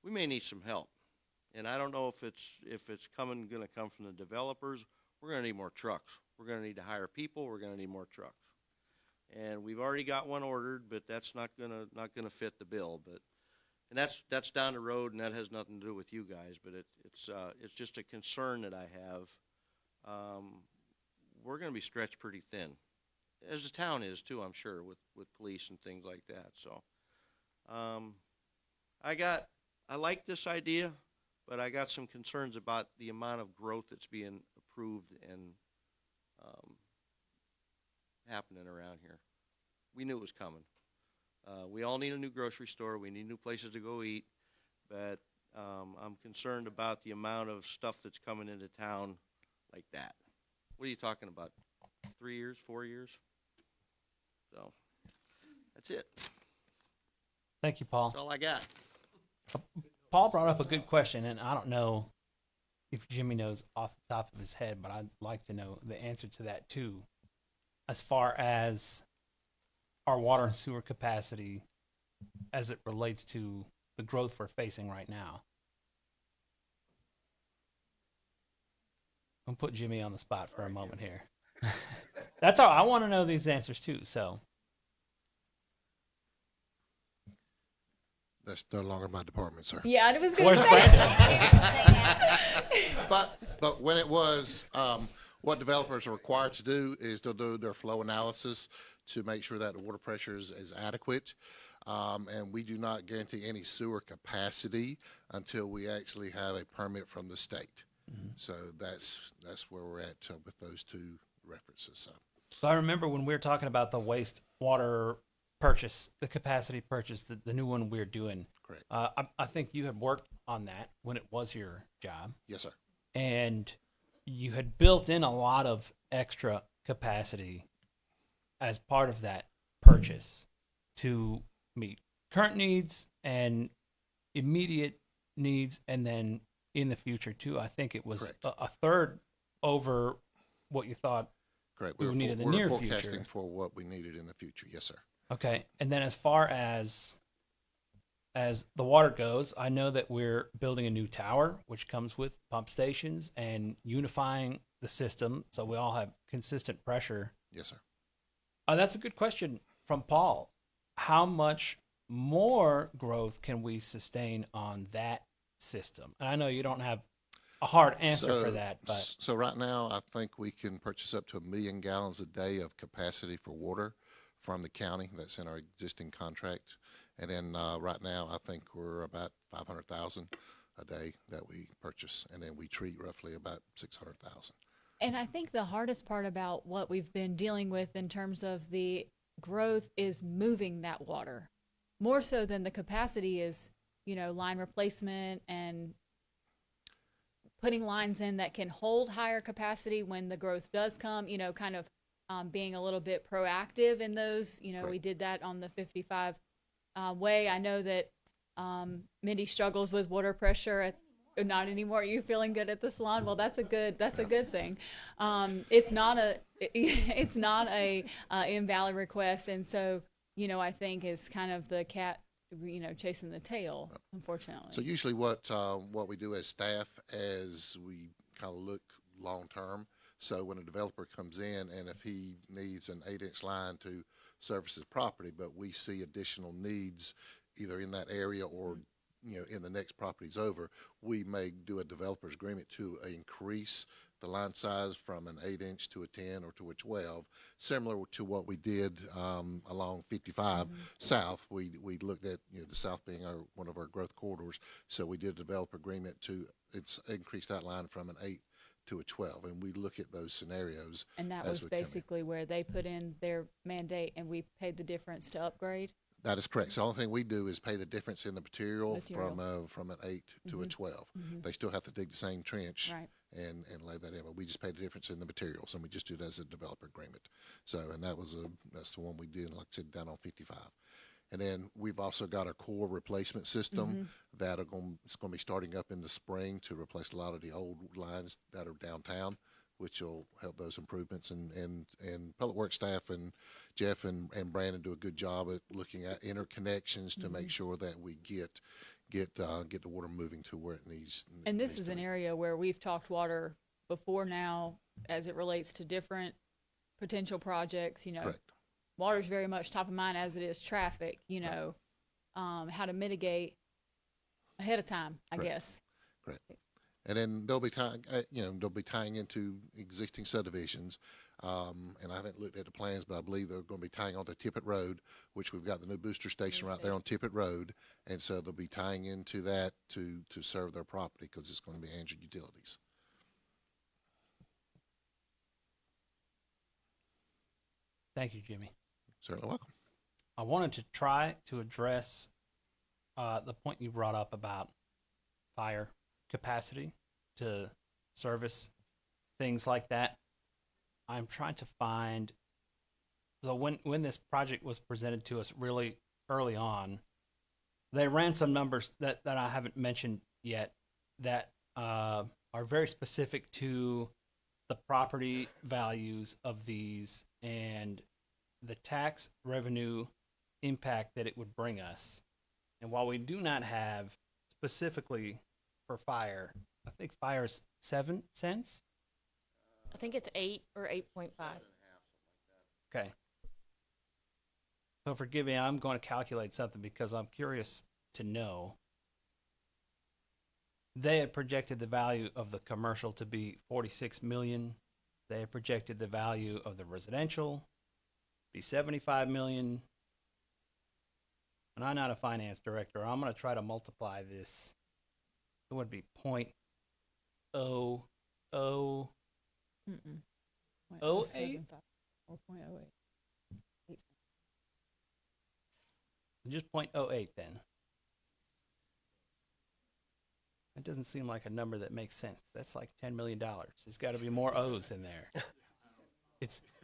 we may need some help. And I don't know if it's going to come from the developers. We're going to need more trucks. We're going to need to hire people. We're going to need more trucks. And we've already got one ordered, but that's not gonna fit the bill. And that's down the road, and that has nothing to do with you guys. But it's just a concern that I have. We're going to be stretched pretty thin, as the town is too, I'm sure, with police and things like that. So, I like this idea, but I got some concerns about the amount of growth that's being approved and happening around here. We knew it was coming. We all need a new grocery store. We need new places to go eat. But I'm concerned about the amount of stuff that's coming into town like that. What are you talking about? 3 years, 4 years? So that's it. Thank you, Paul. That's all I got. Paul brought up a good question, and I don't know if Jimmy knows off the top of his head, but I'd like to know the answer to that too. As far as our water and sewer capacity as it relates to the growth we're facing right now. I'm gonna put Jimmy on the spot for a moment here. That's all. I want to know these answers too. So That's no longer my department, sir. Yeah, I was going where's to say. Brandon? But when it was, what developers are required to do is to do their flow analysis to make sure that the water pressure is adequate. And we do not guarantee any sewer capacity until we actually have a permit from the state. Mm-hmm. So that's where we're at with those two references. So I remember when we were talking about the wastewater purchase, the capacity purchase, the new one we're doing. Correct. I think you had worked on that when it was your job. Yes, sir. And you had built in a lot of extra capacity as part of that purchase to meet current needs and immediate needs, and then in the future too. I think it was a third over what you thought. Correct. we would need in the we're near forecasting future. for what we needed in the future. Yes, sir. Okay, and then as far as the water goes, I know that we're building a new tower, which comes with pump stations and unifying the system so we all have consistent pressure. Yes, sir. That's a good question from Paul. How much more growth can we sustain on that system? And I know you don't have a hard answer for that, but So right now, I think we can purchase up to 1 million gallons a day of capacity for water from the county. That's in our existing contract. And then right now, I think we're about 500,000 a day that we purchase, and then we treat roughly about 600,000. And I think the hardest part about what we've been dealing with in terms of the growth is moving that water, more so than the capacity is, line replacement and putting lines in that can hold higher capacity when the growth does come, kind of being a little bit proactive in those. Right. We did that on the 55 way. I know that Mindy struggles with water pressure. Not anymore. Are you feeling good at the salon? Well, that's a good thing. It's not a invalid request, and so I think is kind of the cat chasing the tail, unfortunately. So usually what we do as staff as we kind of look long term. So when a developer comes in and if he needs an 8-inch line to service his property, but we see additional needs either in that area or in the next properties over, we may do a developer's agreement to increase the line size from an 8-inch to a 10 or to a 12, similar to what we did along 55 South. We looked at the South being one of our growth corridors, so we did a developer agreement to increase that line from an 8 to a 12, and we look at those scenarios. And that as was we come in. basically where they put in their mandate, and we paid the difference to upgrade. That is correct. So the only thing we do is pay the difference in the material, Material. from an 8 to a 12. They still have to dig the same trench Right. and lay that in, but we just pay the difference in the materials, and we just do it as a developer agreement. So, and that's the one we did, like I said, down on 55. And then we've also got our core replacement system that it's going to be starting up in the spring to replace a lot of the old lines that are downtown, which will help those improvements. And Public Works staff and Jeff and Brandon do a good job at looking at interconnections to make sure that we get the water moving to where it needs. And this needs is to an be. area where we've talked water before now as it relates to different potential projects, Correct. Water's very much top of mind as it is traffic, how to mitigate ahead of time, I Correct. guess. Correct. And then they'll be tying into existing subdivisions. And I haven't looked at the plans, but I believe they're going to be tying onto Tippett Road, which we've got the new booster station right there on Tippett Road. And so they'll be tying into that to serve their property because it's going to be Angier Utilities. Thank you, Jimmy. Certainly welcome. I wanted to try to address the point you brought up about fire capacity to service things like that. I'm trying to find. So when this project was presented to us really early on, they ran some numbers that I haven't mentioned yet that are very specific to the property values of these and the tax revenue impact that it would bring us. And while we do not have specifically for fire, I think fire is 7 cents. I think it's 8 or 8.5. Okay. So forgive me, I'm going to calculate something because I'm curious to know. They had projected the value of the commercial to be 46 million. They had projected the value of the residential be 75 million. And I'm not a finance director. I'm going to try to multiply this. It would be 0.00 Mm-mm. 08? 0.075 or 0.08. Just 0.08 then. That doesn't seem like a number that makes sense. That's like $10 million. There's got to be more O's in there.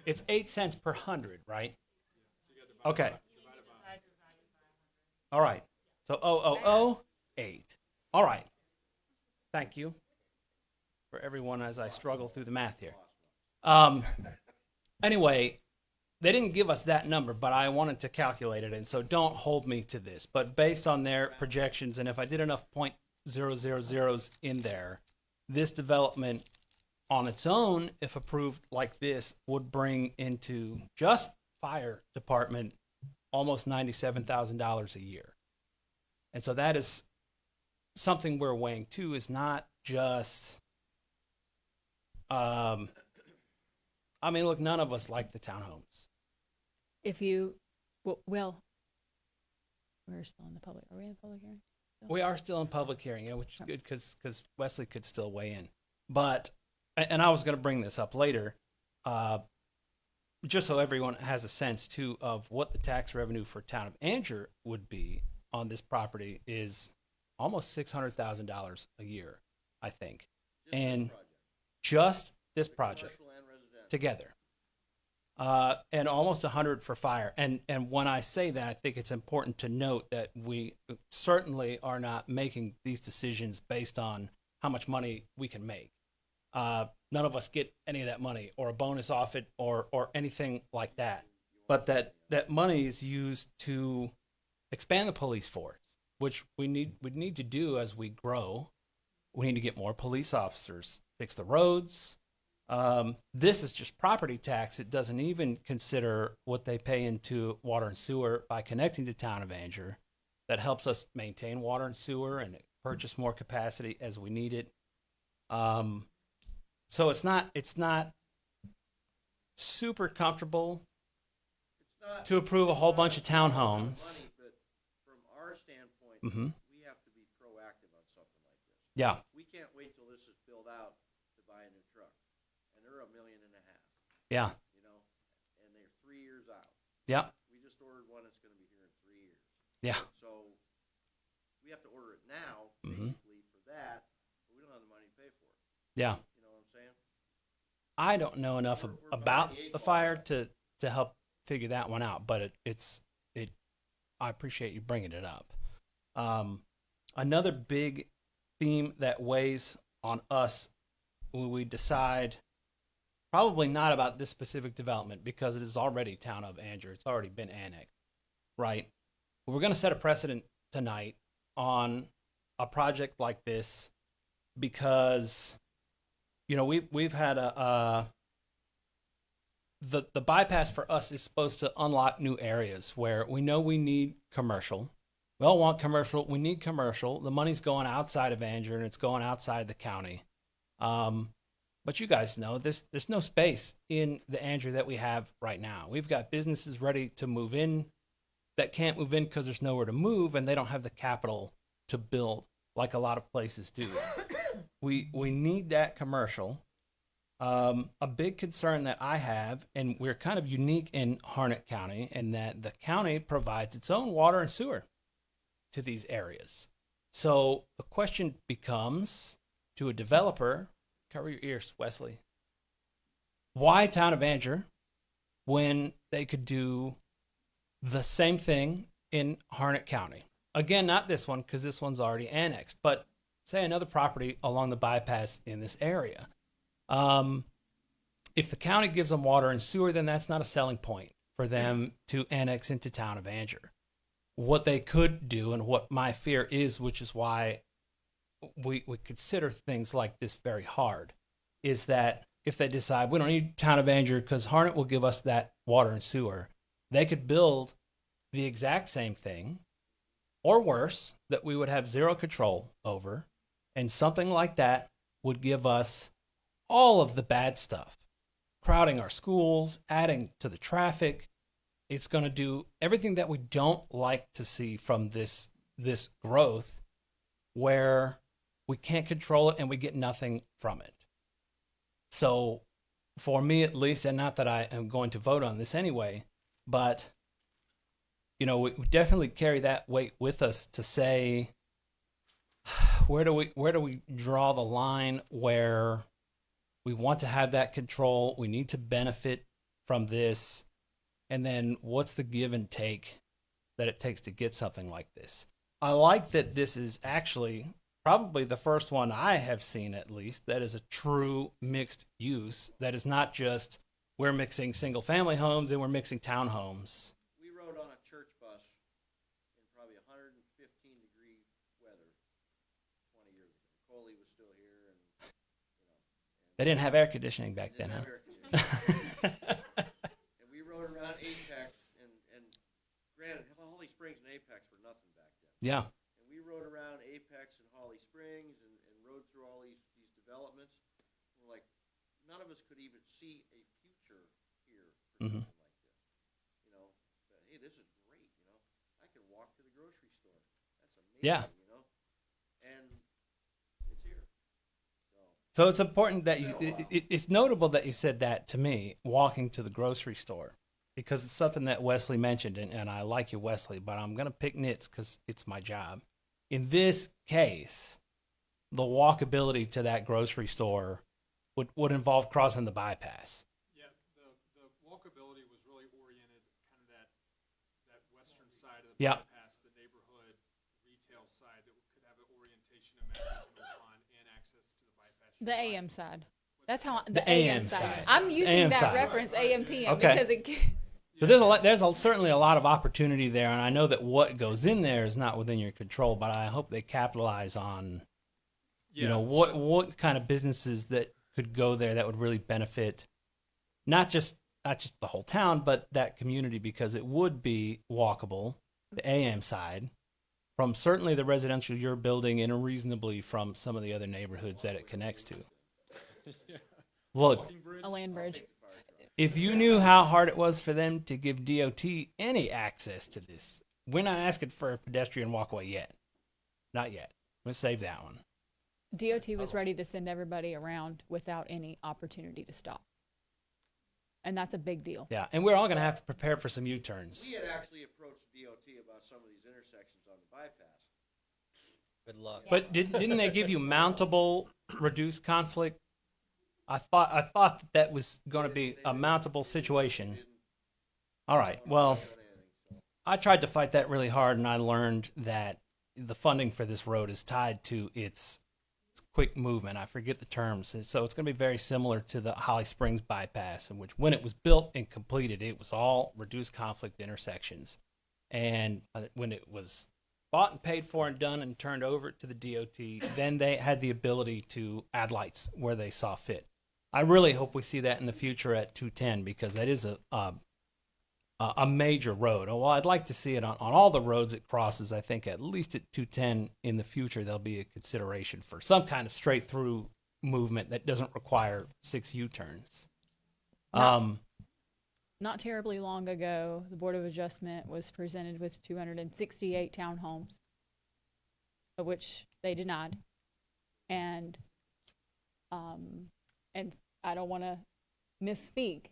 It's 8 cents per 100, right? Okay. All right. So 0.008. All right. Thank you for everyone as I struggle through the math here. Anyway, they didn't give us that number, but I wanted to calculate it, and so don't hold me to this. But based on their projections, and if I did enough 0.000s in there, this development on its own, if approved like this, would bring into just fire department almost $97,000 a year. And so that is something we're weighing too, is not just, look, none of us like the townhomes. If you, well, we're still in the public. Are we in the public hearing? We are still in public hearing, which is good because Wesley could still weigh in. But, and I was going to bring this up later, just so everyone has a sense too of what the tax revenue for town of Angier would be on this property is almost $600,000 a year, I think. Just this project together. And almost 100 for fire. And when I say that, I think it's important to note that we certainly are not making these decisions based on how much money we can make. None of us get any of that money or a bonus off it or anything like that. But that money is used to expand the police force, which we need to do as we grow. We need to get more police officers, fix the roads. This is just property tax. It doesn't even consider what they pay into water and sewer by connecting the town of Angier. That helps us maintain water and sewer and purchase more capacity as we need it. So it's not super comfortable to approve a whole bunch of townhomes. But from our standpoint, Mm-hmm. we have to be proactive on something like this. Yeah. We can't wait till this is built out to buy a new truck, and they're $1.5 million. Yeah. And they're 3 years out. Yeah. We just ordered one that's going to be here in 3 years. Yeah. So we have to order it now, Mhm. basically, for that, but we don't have the money to pay for it. Yeah. You know what I'm saying? I don't know enough We're about behind the eight the ball. fire to help figure that one out, but it's I appreciate you bringing it up. Another big theme that weighs on us when we decide, probably not about this specific development because it is already town of Angier. It's already been annexed, right? We're going to set a precedent tonight on a project like this because, you know, we've had the bypass for us is supposed to unlock new areas where we know we need commercial. We all want commercial. We need commercial. The money's going outside of Angier and it's going outside the county. But you guys know there's no space in the Angier that we have right now. We've got businesses ready to move in that can't move in because there's nowhere to move and they don't have the capital to build like a lot of places do. We need that commercial. A big concern that I have, and we're kind of unique in Harnett County, in that the county provides its own water and sewer to these areas. So the question becomes to a developer, cover your ears, Wesley, why town of Angier when they could do the same thing in Harnett County? Again, not this one because this one's already annexed, but say another property along the bypass in this area. If the county gives them water and sewer, then that's not a selling point for them to annex into town of Angier. What they could do, and what my fear is, which is why we consider things like this very hard, is that if they decide we don't need town of Angier because Harnett will give us that water and sewer, they could build the exact same thing, or worse, that we would have zero control over, and something like that would give us all of the bad stuff, crowding our schools, adding to the traffic. It's going to do everything that we don't like to see from this growth, where we can't control it and we get nothing from it. So for me at least, and not that I am going to vote on this anyway, but you know, we definitely carry that weight with us to say, where do we draw the line where we want to have that control, we need to benefit from this, and then what's the give and take that it takes to get something like this? I like that this is actually probably the first one I have seen, at least, that is a true mixed use, that is not just we're mixing single family homes and we're mixing townhomes. We rode on a church bus in probably 115-degree weather 20 years ago. Coley was still here, and They didn't have air conditioning back then, didn't huh? have air conditioning. And we rode around Apex, and granted, Holly Springs and Apex were nothing back then. Yeah. And we rode around Apex and Holly Springs and rode through all these developments. We're like, none of us could even see a future here for Mhm. something like this. You know, but, hey, this is great. You know, I can walk to the grocery store. That's amazing. Yeah. You know, and it's here. So it's important that it's notable that you said that to me, walking to the grocery store, because it's something that Wesley mentioned, and I like you, Wesley, but I'm going to pick nits because it's my job. In this case, the walkability to that grocery store would involve crossing the bypass. Yeah, the walkability was really oriented kind of that western side of the Yeah. bypass, the neighborhood retail side that could have an orientation of Matthews Pond and access to the bypass. The AM side. That's how The AM side. I'm using AM that side. reference AM PM Okay. because it. So certainly a lot of opportunity there, and I know that what goes in there is not within your control, but I hope they capitalize on, you know, what kind of businesses that could go there that would really benefit not just the whole town, but that community, because it would be walkable, the AM side, from certainly the residential you're building, and reasonably from some of the other neighborhoods that it connects to. Look, A land bridge. if you knew how hard it was for them to give DOT any access to this, we're not asking for a pedestrian walkway yet. Not yet. Let's save that one. DOT was ready to send everybody around without any opportunity to stop. And that's a big deal. Yeah, and we're all going to have to prepare for some U-turns. We had actually approached DOT about some of these intersections bypass. Good luck. But didn't they give you mountable reduced conflict? I thought that was going to be a mountable situation. All right. Well, I tried to fight that really hard, and I learned that the funding for this road is tied to its quick movement. I forget the terms. And so it's going to be very similar to the Holly Springs bypass, in which when it was built and completed, it was all reduced conflict intersections. And when it was bought and paid for and done and turned over to the DOT, then they had the ability to add lights where they saw fit. I really hope we see that in the future at 210, because that is a major road. Well, I'd like to see it on all the roads it crosses. I think at least at 210 in the future, there'll be a consideration for some kind of straight through movement that doesn't require 6 U-turns. Not terribly long ago, the Board of Adjustment was presented with 268 townhomes, of which they denied. And I don't want to misspeak.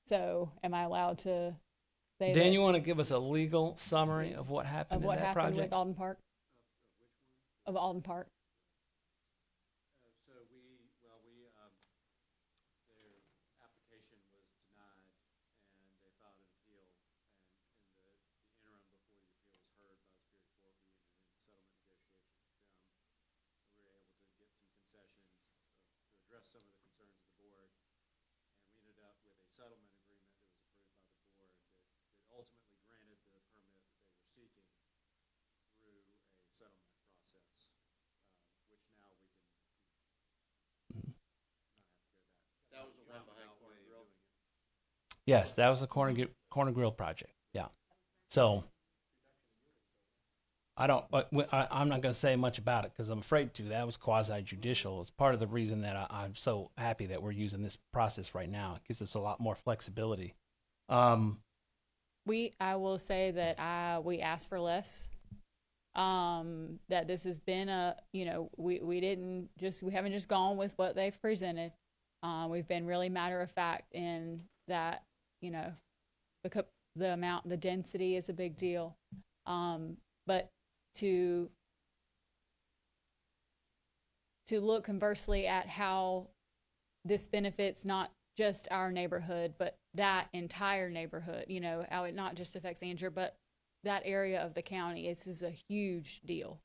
So am I allowed to say Dan, that, you want to give us a legal summary of what happened of what in that happened project? with Alden Park? Of Alden Park? Their application was denied, and they filed an appeal. And in the interim, before the appeal was heard by the Superior Court, we entered into settlement negotiations with them. We were able to get some concessions to address some of the concerns of the board, and we ended up with a settlement agreement that was approved by the board that ultimately granted the permit that they were seeking through a settlement process, which now we can That was the one behind Corner Grill. Yes, that was the corner grill project. Yeah. So I'm not going to say much about it because I'm afraid to. That was quasi judicial. It's part of the reason that I'm so happy that we're using this process right now. It gives us a lot more flexibility. I will say that we asked for less. That this has been we haven't just gone with what they've presented. We've been really matter of fact in that, the density is a big deal. But to look conversely at how this benefits not just our neighborhood, but that entire neighborhood, how it not just affects Angier, but that area of the county. This is a huge deal.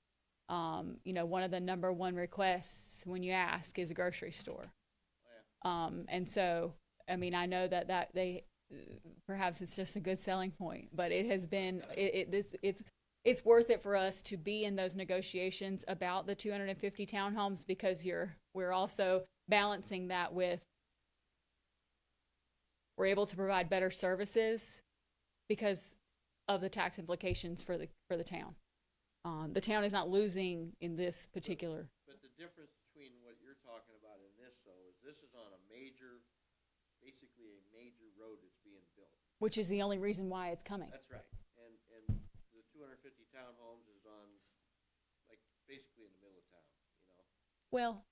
One of the number one requests when you ask is a grocery store. And so, I know that they perhaps it's just a good selling point, but it has been it's worth it for us to be in those negotiations about the 250 townhomes, because we're also balancing that with we're able to provide better services because of the tax implications for the town. The town is not losing in this particular. But the difference between what you're talking about in this, though, is this is on basically a major road that's being built. Which is the only reason why it's coming. That's right. And the 250 townhomes is on, basically in the middle of town, Well,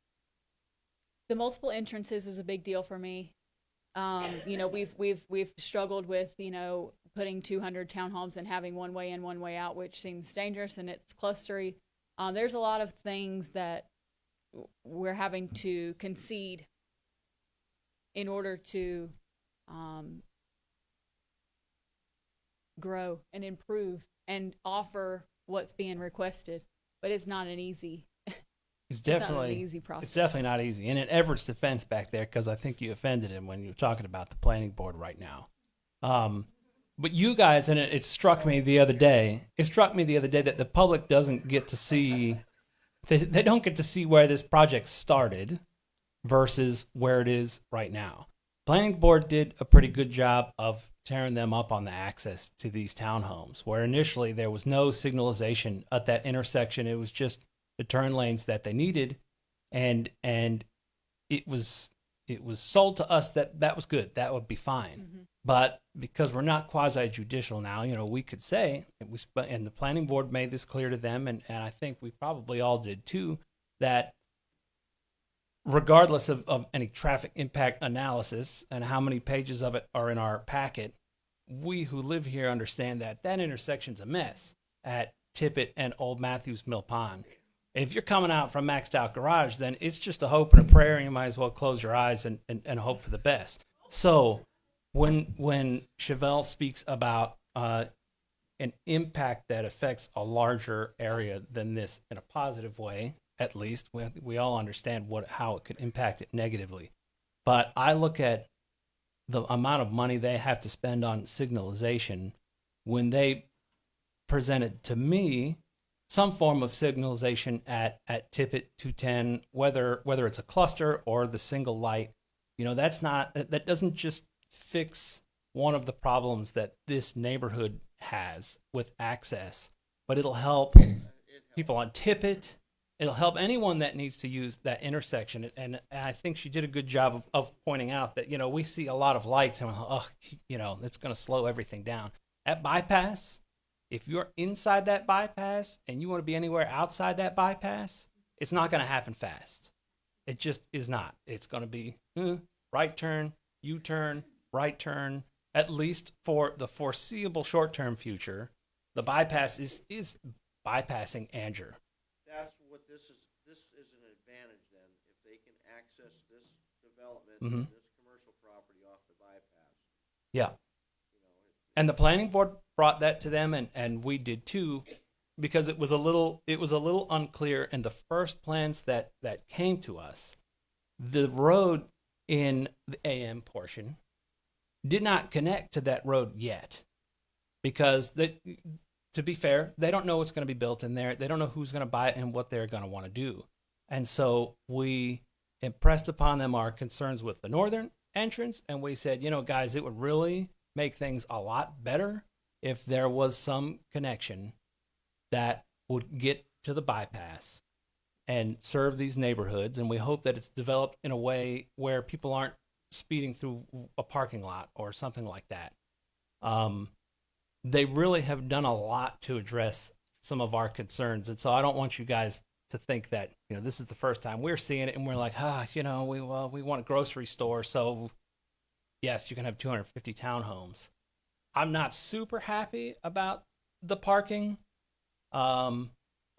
the multiple entrances is a big deal for me. We've struggled with, putting 200 townhomes and having one way in, one way out, which seems dangerous and it's clustery. There's a lot of things that we're having to concede in order to grow and improve and offer what's being requested. But it's not an easy. It's definitely not an easy process. It's definitely not easy. And in Everett's defense back there, because I think you offended him when you were talking about the planning board right now. But you guys, and it struck me the other day. It struck me the other day that the public doesn't get to see. They don't get to see where this project started versus where it is right now. Planning board did a pretty good job of tearing them up on the access to these townhomes, where initially there was no signalization at that intersection. It was just the turn lanes that they needed, and it was sold to us that was good. That would be fine. Mm-hmm. But because we're not quasi-judicial now, we could say, and the planning board made this clear to them, and I think we probably all did too, that regardless of any traffic impact analysis and how many pages of it are in our packet, we who live here understand that that intersection's a mess at Tippett and Old Matthews Mill Pond. If you're coming out from maxed out garage, then it's just a hope and a prayer, and you might as well close your eyes and hope for the best. So when Chevelle speaks about an impact that affects a larger area than this in a positive way, at least we all understand how it could impact it negatively. But I look at the amount of money they have to spend on signalization when they presented to me some form of signalization at Tippett 210, whether it's a cluster or the single light. That doesn't just fix one of the problems that this neighborhood has with access, but it'll help people on Tippett. It'll help anyone that needs to use that intersection. And I think she did a good job of pointing out that, we see a lot of lights and it's going to slow everything down. At bypass, if you're inside that bypass and you want to be anywhere outside that bypass, it's not going to happen fast. It just is not. It's going to be right turn, U-turn, right turn, at least for the foreseeable short-term future. The bypass is bypassing Angier. That's what this is. This is an advantage then, if they can access this development, this commercial property off the bypass. Yeah. And the planning board brought that to them, and we did too, because it was a little unclear in the first plans that came to us. The road in the AM portion did not connect to that road yet, because to be fair, they don't know what's going to be built in there. They don't know who's going to buy it and what they're going to want to do. And so we impressed upon them our concerns with the northern entrance, and we said, guys, it would really make things a lot better if there was some connection that would get to the bypass and serve these neighborhoods. And we hope that it's developed in a way where people aren't speeding through a parking lot or something like that. They really have done a lot to address some of our concerns. And so I don't want you guys to think that, this is the first time we're seeing it and we're like, we want a grocery store. So yes, you can have 250 townhomes. I'm not super happy about the parking. I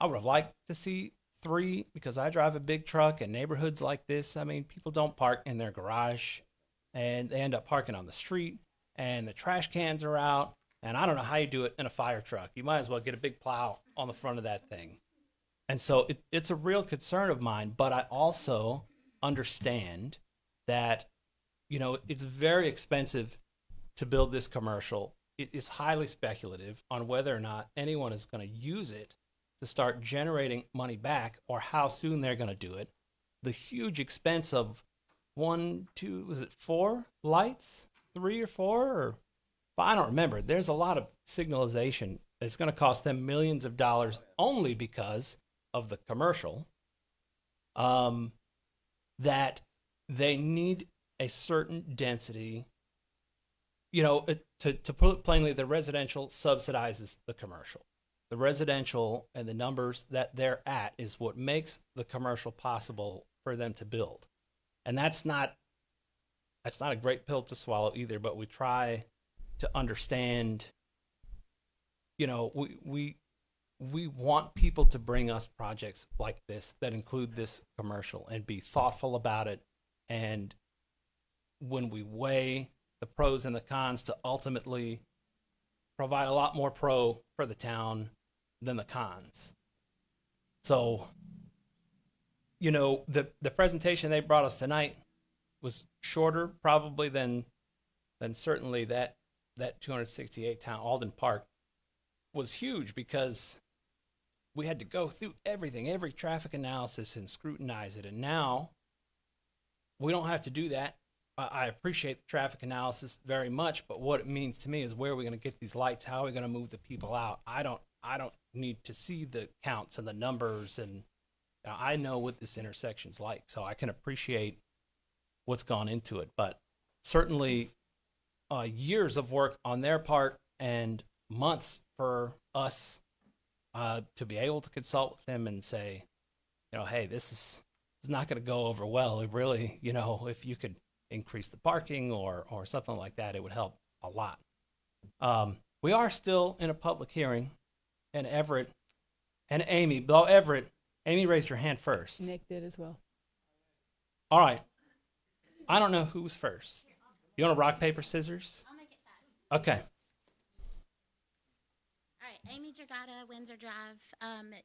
would have liked to see 3, because I drive a big truck, and neighborhoods like this, people don't park in their garage, and they end up parking on the street, and the trash cans are out, and I don't know how you do it in a fire truck. You might as well get a big plow on the front of that thing. And so it's a real concern of mine, but I also understand that it's very expensive to build this commercial. It is highly speculative on whether or not anyone is going to use it to start generating money back, or how soon they're going to do it. The huge expense of 4 lights? 3 or 4? Or I don't remember. There's a lot of signalization that's going to cost them millions of dollars only because of the commercial. That they need a certain density. To put it plainly, the residential subsidizes the commercial. The residential and the numbers that they're at is what makes the commercial possible for them to build. And that's not a great pill to swallow either, but we try to understand, we want people to bring us projects like this that include this commercial and be thoughtful about it. And when we weigh the pros and the cons, to ultimately provide a lot more pro for the town than the cons. So, the presentation they brought us tonight was shorter probably than certainly that 268 town. Alden Park was huge because we had to go through everything, every traffic analysis, and scrutinize it. And now we don't have to do that. I appreciate the traffic analysis very much, but what it means to me is, where are we going to get these lights? How are we going to move the people out? I don't need to see the counts and the numbers, and I know what this intersection's like, so I can appreciate what's gone into it. But certainly years of work on their part and months for us to be able to consult with them and say, hey, this is not going to go over well. It really, if you could increase the parking or something like that, it would help a lot. We are still in a public hearing, and Everett And Amy, Bill Everett, Amy raised her hand first. Nick did as well. All right. I don't know who's first. You want to rock, paper, scissors? I'll make it fast. Okay. All right, Amy Dragata, Windsor Drive.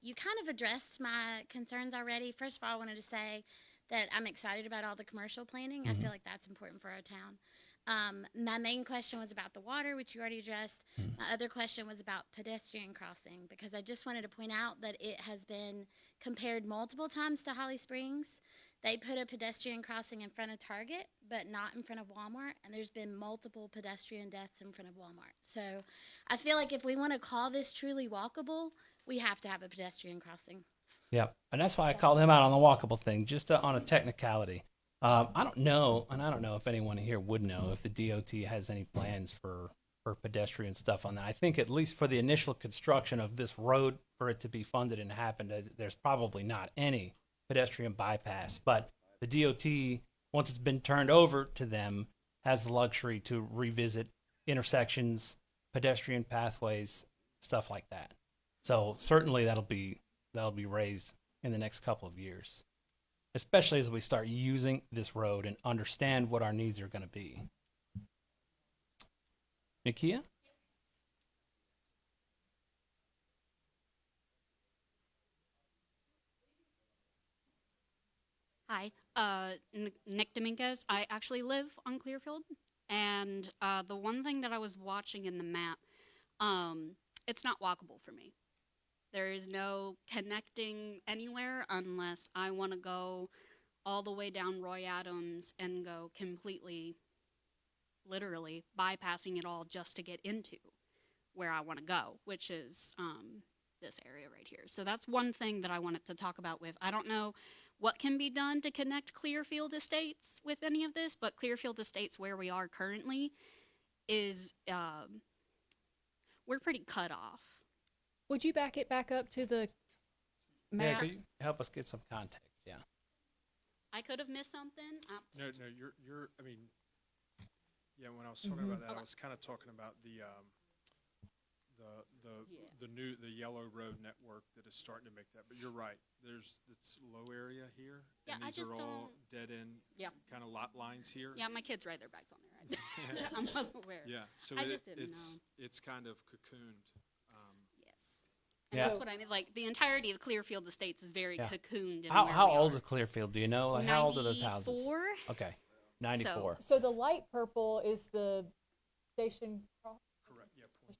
You kind of addressed my concerns already. First of all, I wanted to say that I'm excited about all the commercial planning. I feel like that's important for our town. My main question was about the water, which you already addressed. My other question was about pedestrian crossing, because I just wanted to point out that it has been compared multiple times to Holly Springs. They put a pedestrian crossing in front of Target, but not in front of Walmart, and there's been multiple pedestrian deaths in front of Walmart. So I feel like if we want to call this truly walkable, we have to have a pedestrian crossing. Yep. And that's why I called him out on the walkable thing, just on a technicality. I don't know, and I don't know if anyone here would know if the DOT has any plans for pedestrian stuff on that. I think at least for the initial construction of this road, for it to be funded and happen, there's probably not any pedestrian bypass. But the DOT, once it's been turned over to them, has the luxury to revisit intersections, pedestrian pathways, stuff like that. So certainly that'll be raised in the next couple of years, especially as we start using this road and understand what our needs are going to be. Nakia? Hi, Nick Dominguez. I actually live on Clearfield, and the one thing that I was watching in the map, it's not walkable for me. There is no connecting anywhere unless I want to go all the way down Roy Adams and go completely, literally, bypassing it all just to get into where I want to go, which is this area right here. So that's one thing that I wanted to talk about with. I don't know what can be done to connect Clearfield Estates with any of this, but Clearfield Estates, where we are currently, is we're pretty cut off. Would you back it back up to the Yeah, map? could you help us get some context? Yeah. I could have missed something. No, you're. I mean, yeah. When I was talking about that, I was kind of talking about the yellow road network that is starting to make that. But you're right. It's low area here. Yeah, and I these just are all don't- dead end. Yeah. Kind of lot lines here. Yeah, my kids ride their bikes on there. I'm well aware. Yeah. So I just didn't it's know. it's kind of cocooned. Yes. And Yeah. that's what I mean. Like, the entirety of Clearfield Estates is very cocooned. In How where how we old are. is Clearfield? Do you know? Like how old are those houses? 94? Okay, 94. So the light purple is the station Correct. Yeah. Point.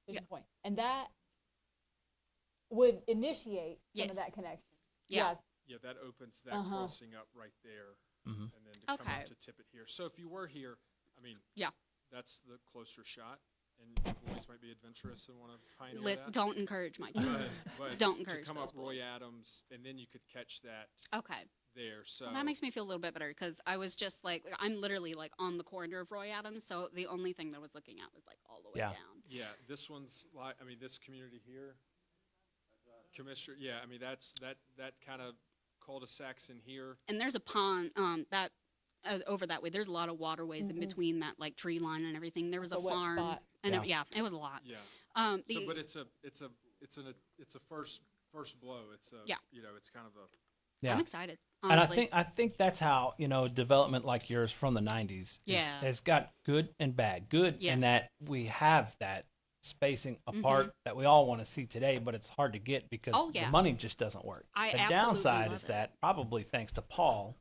station point, and that would initiate some Yes. of that connection. Yeah. Yeah, that opens that Uh-huh. crossing up right there, Mhm. and then to come Okay. up to tip it here. So if you were here, I mean, Yeah. that's the closer shot, and you boys might be adventurous and want to pioneer that. Don't encourage my kids. But Don't to encourage come those up Roy boys. Adams, and then you could catch that Okay. there. So Well, that makes me feel a little bit better because I was just like, I'm literally like on the corner of Roy Adams, so the only thing that I was looking at was like all the way Yeah. down. yeah, this one's like, I mean, this community here, Commissioner. Yeah, I mean, that's that kind of cul-de-sacs in here. And there's a pond that over that way. There's a lot of waterways in between that like tree line and everything. There was It's a a wet farm, spot. and Yeah. it was a lot. Yeah. The, So, but it's a first blow. It's a Yeah. it's kind of a Yeah. I'm excited. And I Honestly. think that's how, development like yours from the 90s Yeah. has got good and bad. Good in Yes. that we have that spacing apart that we all want to see today, but it's hard to get because Oh, yeah. the money just doesn't work. I the absolutely downside love is it. that probably thanks to Paul,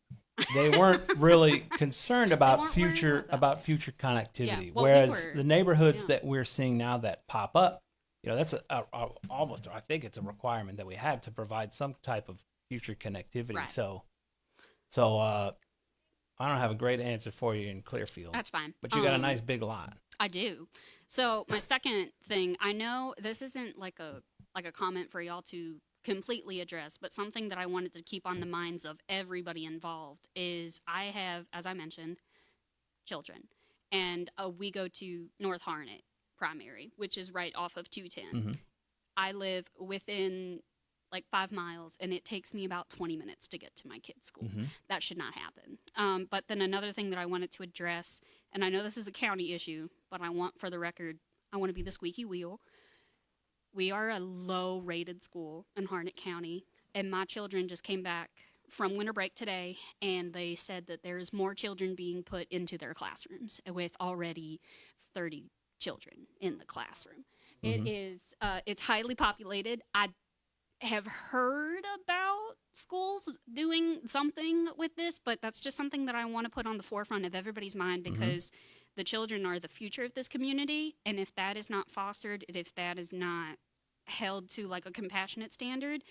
they weren't really concerned about weren't worried future about that. future connectivity. Yeah, well, we Whereas were. the neighborhoods Yeah. that we're seeing now that pop up, that's almost, I think it's a requirement that we have to provide some type of future connectivity. Right. So I don't have a great answer for you in Clearfield, That's fine. but you got a nice big lot. I do. So my second thing, I know this isn't like a comment for y'all to completely address, but something that I wanted to keep on the minds of everybody involved is I have, as I mentioned, children, and we go to North Harnett Primary, which is right off of 210. Mhm. I live within like 5 miles, and it takes me about 20 minutes to get to my kid's school. Mhm. That should not happen. But then another thing that I wanted to address, and I know this is a county issue, but I want, for the record, I want to be the squeaky wheel. we are a low-rated school in Harnett County, and my children just came back from winter break today, and they said that there's more children being put into their classrooms with already 30 children in the classroom. It is, it's highly populated. I have heard about schools doing something with this, but that's just something that I want to put on the forefront of everybody's mind because the children are the future of this community, and if that is not fostered, and if that is not held to like a compassionate standard,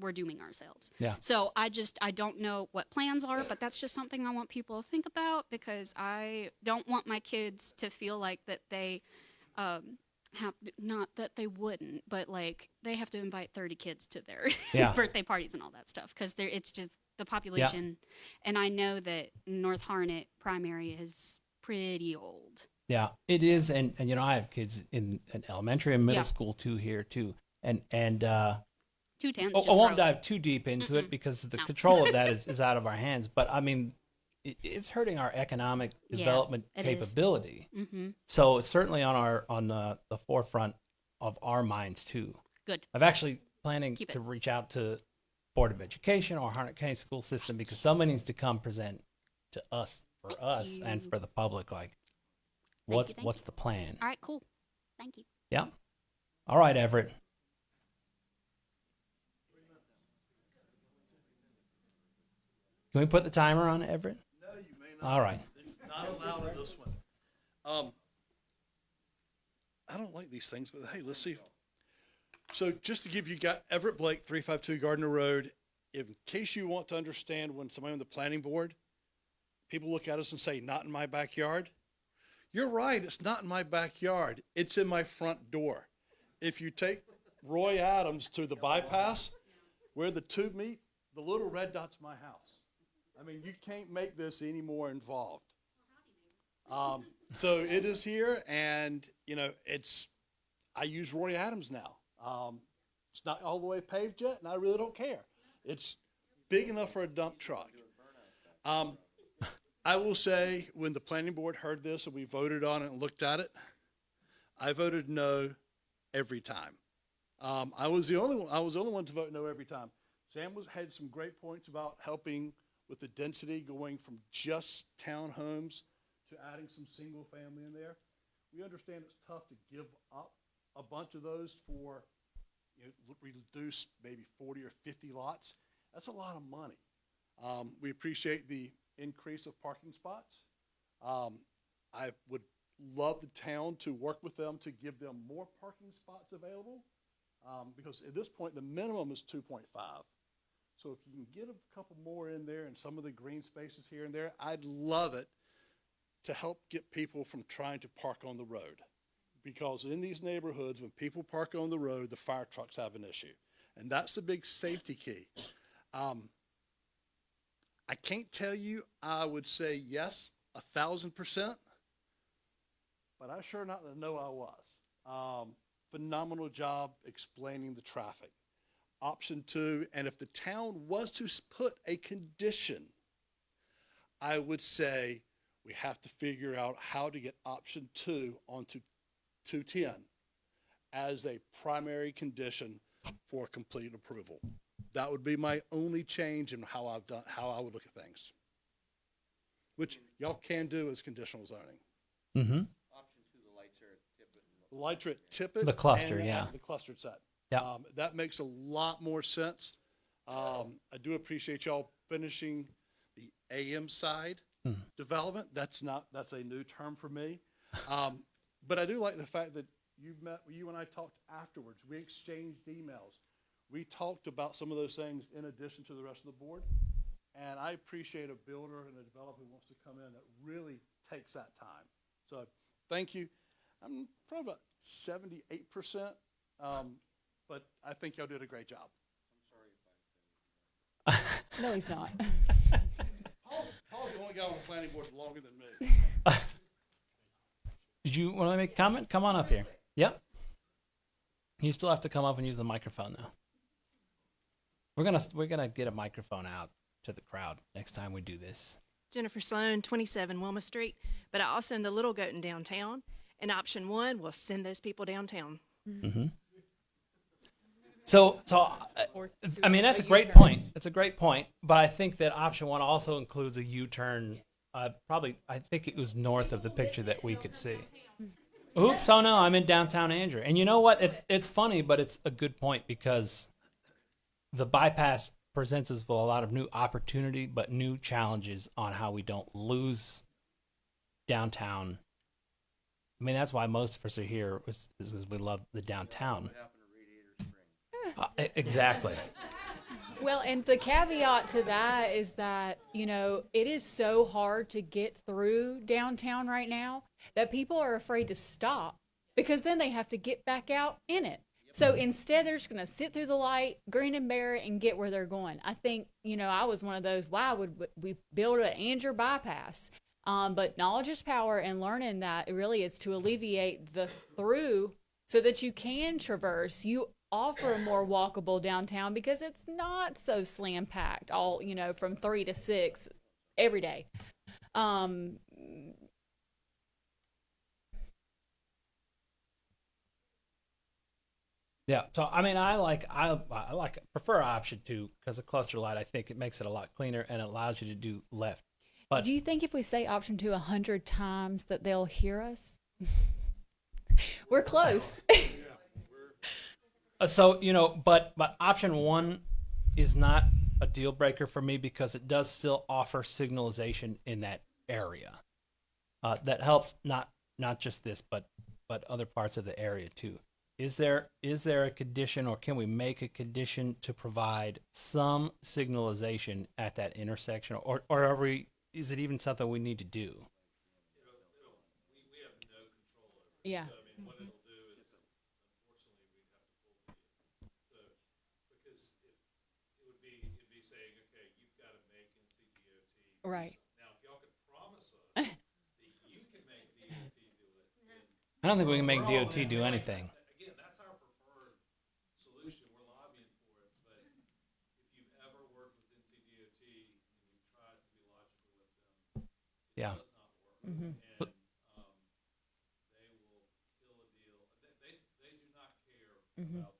we're dooming ourselves. Yeah. So I don't know what plans are, but that's just something I want people to think about because I don't want my kids to feel like that they not that they wouldn't, but like they have to invite 30 kids to their birthday parties and all that stuff because it's just the population. And I know that North Harnett primary is pretty old. Yeah, it is, and you know I have kids in an elementary and middle school too here too, and 210. I won't dive too deep into it because the control of that is out of our hands. But I mean, it's hurting our economic development capability. So it's certainly on the forefront of our minds too. Good. I'm actually planning to reach out to Board of Education or Harnett County School System because someone needs to come present to us and for the public like. What's the plan? All right, cool. Thank you. Yeah. All right, Everett. Can we put the timer on, Everett? No, you may not. All right. Not allowed in this one. I don't like these things, but hey, let's see. So just to give you Everett Blake, 352 Gardner Road, in case you want to understand when somebody on the planning board, people look at us and say, not in my backyard. You're right, it's not in my backyard. It's in my front door. If you take Roy Adams to the bypass, where the two meet, the little red dot's my house. I mean, you can't make this any more involved. So it is here, and, you know, I use Roy Adams now. It's not all the way paved yet, and I really don't care. It's big enough for a dump truck. I will say, when the planning board heard this and we voted on it and looked at it, I voted no every time. I was the only one to vote no every time. Sam had some great points about helping with the density, going from just townhomes to adding some single family in there. We understand it's tough to give up a bunch of those for, you know, reduce maybe 40 or 50 lots. That's a lot of money. We appreciate the increase of parking spots. I would love the town to work with them to give them more parking spots available because at this point the minimum is 2.5. So if you can get a couple more in there and some of the green spaces here and there, I'd love it to help get people from trying to park on the road. Because in these neighborhoods, when people park on the road, the fire trucks have an issue. And that's the big safety key. I can't tell you I would say yes 1,000%, but I sure not know I was. Phenomenal job explaining the traffic. Option 2, and if the town was to put a condition, I would say we have to figure out how to get option 2 onto 210 as a primary condition for complete approval. That would be my only change in how I would look at things, which y'all can do as conditional zoning. Mm-hmm. Option 2, the lights are at Tippett. The lights are at Tippett. The cluster, and the clustered set. Yeah. That makes a lot more sense. I do appreciate y'all finishing the AM side development. That's a new term for me. But I do like the fact that you and I talked afterwards. We exchanged emails. We talked about some of those things in addition to the rest of the board. And I appreciate a builder and a developer who wants to come in that really takes that time. So thank you. I'm probably about 78%, but I think y'all did a great job. No, he's not. Paul's the only guy on the planning board longer than me. Did you want to make a comment? Come on up here. Yep. You still have to come up and use the microphone though. We're gonna get a microphone out to the crowd next time we do this. Jennifer Sloan, 27 Wilma Street, but I also own the Little Goat in downtown. And option 1 will send those people downtown. Mm-hmm. I mean, that's a great point. It's a great point, but I think that option one also includes a U-turn. I think it was north of the picture that we could see. Oops! Oh no, I'm in downtown Angier, and you know what? It's funny, but it's a good point because the bypass presents us with a lot of new opportunity, but new challenges on how we don't lose downtown. I mean, that's why most of us are here, is because we love the downtown. Exactly. Well, and the caveat to that is that, it is so hard to get through downtown right now that people are afraid to stop because then they have to get back out in it. So instead, they're just going to sit through the light, grin and bear it, and get where they're going. I think, I was one of those, why would we build an Angier bypass? But knowledge is power, and learning that it really is to alleviate the through so that you can traverse. You offer a more walkable downtown because it's not so slam packed all, from 3 to 6 every day. Yeah. So I mean, I prefer option 2 because the cluster light. I think it makes it a lot cleaner and it allows you to do left. But do you think if we say option 2 100 times that they'll hear us? We're close. But option 1 is not a deal breaker for me because it does still offer signalization in that area. That helps not just this, but other parts of the area too. Is there a condition, or can we make a condition to provide some signalization at that intersection, or are we? Is it even something we need to do? We have no control over it. Yeah. So, I mean, what it'll do is, unfortunately, we'd have to pull the deal. So, because it'd be saying, okay, you've got to make NCDOT. Right. Now, if y'all could promise us that you can make DOT do it, then I don't think we can make DOT do anything. again, that's our preferred solution. We're lobbying for it, but if you've ever worked with NCDOT and you've tried to be logical with them, it Yeah. does not work. Mm-hmm. And they will kill a deal. They do not care Mm-hmm. about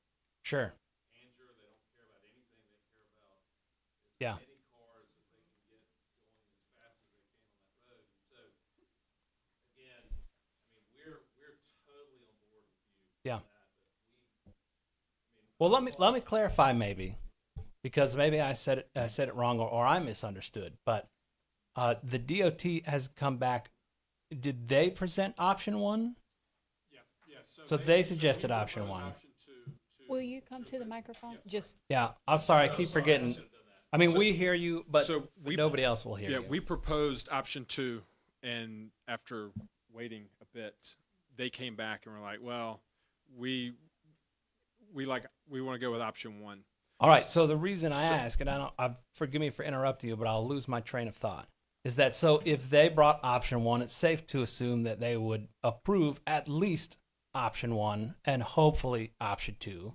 Sure. Angier. They don't care about anything. They care about as Yeah. many cars as they can get going as fast as they can on that road. And so, again, I mean, we're totally on board with you. Yeah. On that, but Well, let me clarify maybe, because maybe I said it wrong or I misunderstood. But the DOT has come back. Did they present option 1? Yeah. So they suggested option 1. Will you come to the microphone? Just Yeah. I'm sorry. I keep forgetting. I mean, we hear you, but nobody else will hear you. Yeah, we proposed option 2, and after waiting a bit, they came back and were like, well, we want to go with option 1. All right. So the reason I ask, and forgive me for interrupting you, but I'll lose my train of thought, is that so if they brought option 1, it's safe to assume that they would approve at least option 1 and hopefully option 2.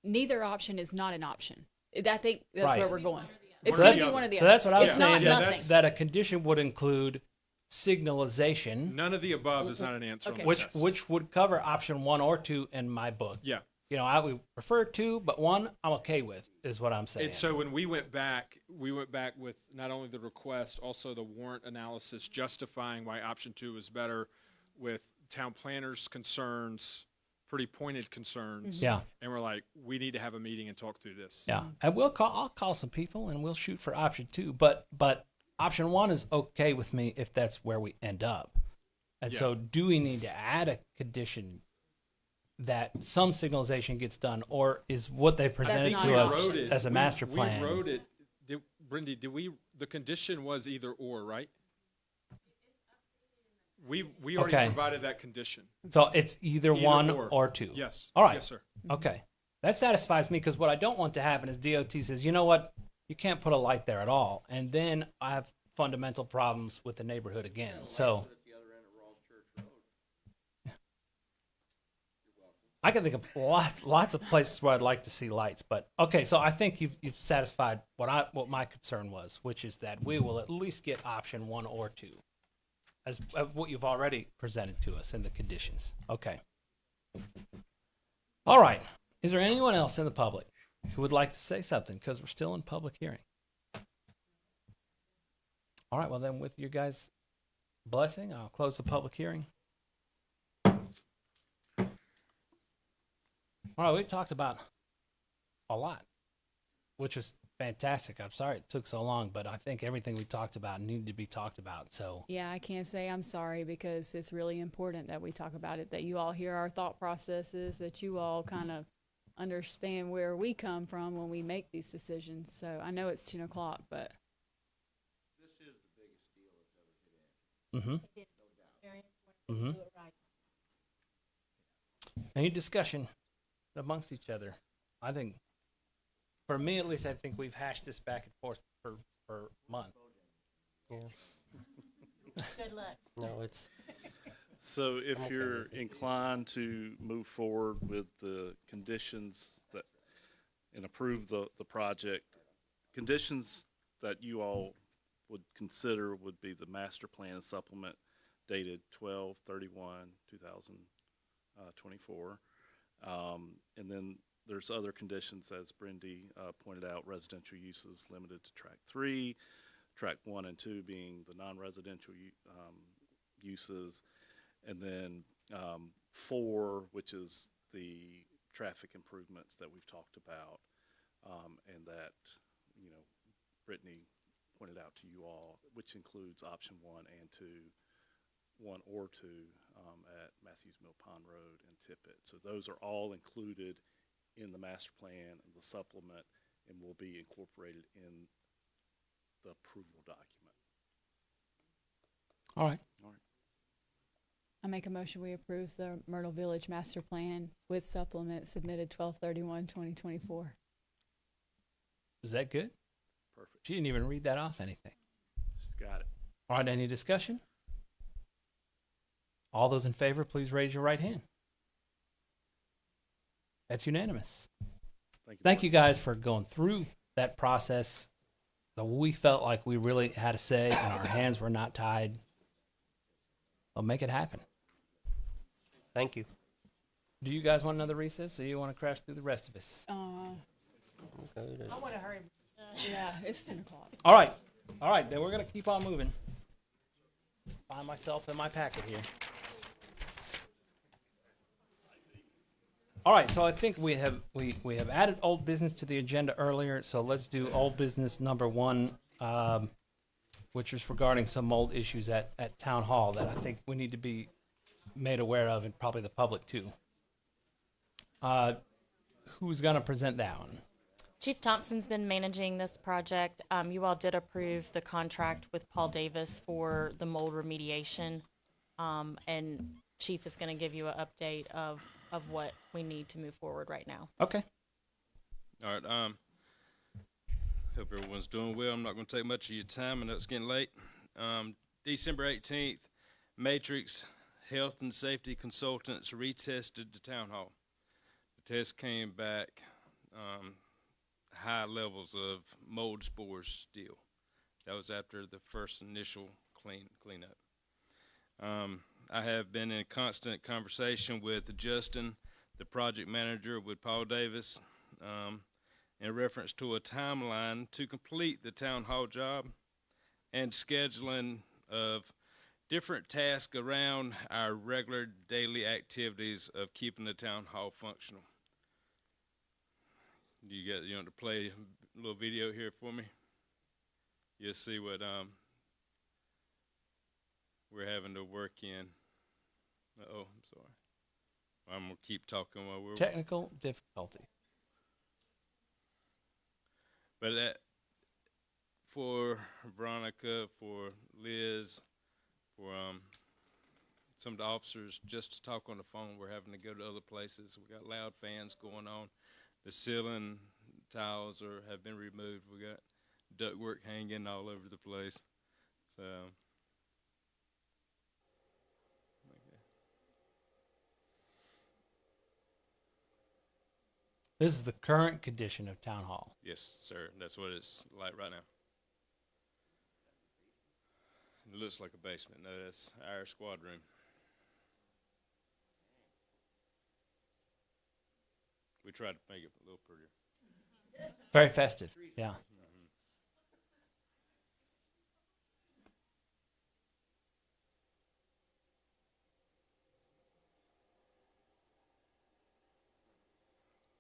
neither option is not an option. I think that's Right. where we're going. It's So going to that's- be one of the So other. that's what I was It's not saying. nothing. That a condition would include signalization, None of the above is not an answer on the which test. which would cover option 1 or 2 in my book. Yeah. I would prefer 2, but 1 I'm okay with, is what I'm saying. And so when we went back with not only the request, also the warrant analysis justifying why option 2 was better, with town planners' concerns, pretty pointed concerns. Yeah. And we're like, we need to have a meeting and talk through this. Yeah, and I'll call some people and we'll shoot for option 2. But option 1 is okay with me if that's where we end up. And so, do we need to add a condition that some signalization gets done, or is what they presented That's to not us an option. as a master plan? We wrote it. Brindy, the condition was either or, right? We already Okay. provided that condition. So it's either 1 or 2. Yes. All right. Yes, sir. Okay. That satisfies me, because what I don't want to happen is DOT says, you know what, you can't put a light there at all, and then I have fundamental problems with the neighborhood again. So I can think of lots of places where I'd like to see lights, but okay. So I think you've satisfied what my concern was, which is that we will at least get option 1 or 2, as what you've already presented to us in the conditions. Okay. All right. Is there anyone else in the public who would like to say something? Because we're still in public hearing. All right, well then, with your guys' blessing, I'll close the public hearing. All right, we talked about a lot, which was fantastic. I'm sorry it took so long, but I think everything we talked about needed to be talked about. So Yeah, I can't say I'm sorry because it's really important that we talk about it, that you all hear our thought processes, that you all kind of understand where we come from when we make these decisions. So I know it's 10 o'clock, but. This is the biggest deal that's ever hit Angier. Mm-hmm. Any discussion amongst each other? I think, for me at least, I think we've hashed this back and forth for months. Yeah. Good luck. No, it's So if I'm okay you're with it. inclined to move forward with the conditions that, and approve the project, conditions that you all would consider would be the master plan supplement dated 12/31/2024. And then there's other conditions, as Brindy pointed out, residential uses limited to track 3, track 1 and 2 being the non-residential uses, and then 4, which is the traffic improvements that we've talked about, and that, you know, Brittany pointed out to you all, which includes option 1 and 2, 1 or 2 at Matthews Mill Pond Road and Tippett. So those are all included in the master plan and the supplement, and will be incorporated in the approval document. All right. All right. I make a motion we approve the Myrtle Village Master Plan with supplement submitted 12/31/2024. Is that good? Perfect. She didn't even read that off anything. Just got it. All right, any discussion? All those in favor, please raise your right hand. That's unanimous. Thank you guys for going through that process. So we felt like we really had a say and our hands were not tied. I'll make it happen. Thank you. Do you guys want another recess, or you want to crash through the rest of us? I Okay, want to hurry. Yeah, it's 10 o'clock. All right. All right, then we're going to keep on moving. Find myself in my packet here. All right, so I think we have added old business to the agenda earlier, so let's do old business number 1, which is regarding some old issues at Town Hall that I think we need to be made aware of, and probably the public too. Who's going to present that one? Chief Thompson's been managing this project. You all did approve the contract with Paul Davis for the mold remediation. And Chief is going to give you an update of what we need to move forward right now. Okay. All right. Hope everyone's doing well. I'm not going to take much of your time. I know it's getting late. December 18th, Matrix Health and Safety Consultants retested the town hall. The test came back high levels of mold spores still. That was after the first initial cleanup. I have been in constant conversation with Justin, the project manager with Paul Davis, in reference to a timeline to complete the town hall job and scheduling of different tasks around our regular daily activities of keeping the town hall functional. You want to play a little video here for me? You'll see what we're having to work in. Uh-oh, I'm sorry. I'm going to keep talking while we're... Technical difficulty. But for Veronica, for Liz, for some of the officers, just to talk on the phone, we're having to go to other places. We got loud fans going on. The ceiling tiles have been removed. We got ductwork hanging all over the place. So, okay. This is the current condition of Town Hall. Yes, sir. That's what it's like right now. It looks like a basement. No, that's our squad room. We tried to make it a little prettier. Very festive. Yeah.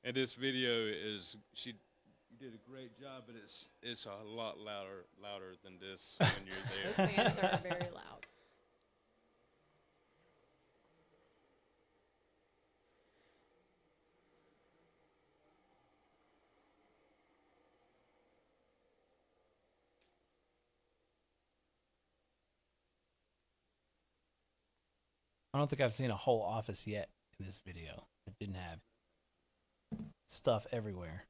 And this video is she did a great job, but it's a lot louder than this when you're Those there. fans are very loud. I don't think I've seen a whole office yet in this video that didn't have stuff everywhere.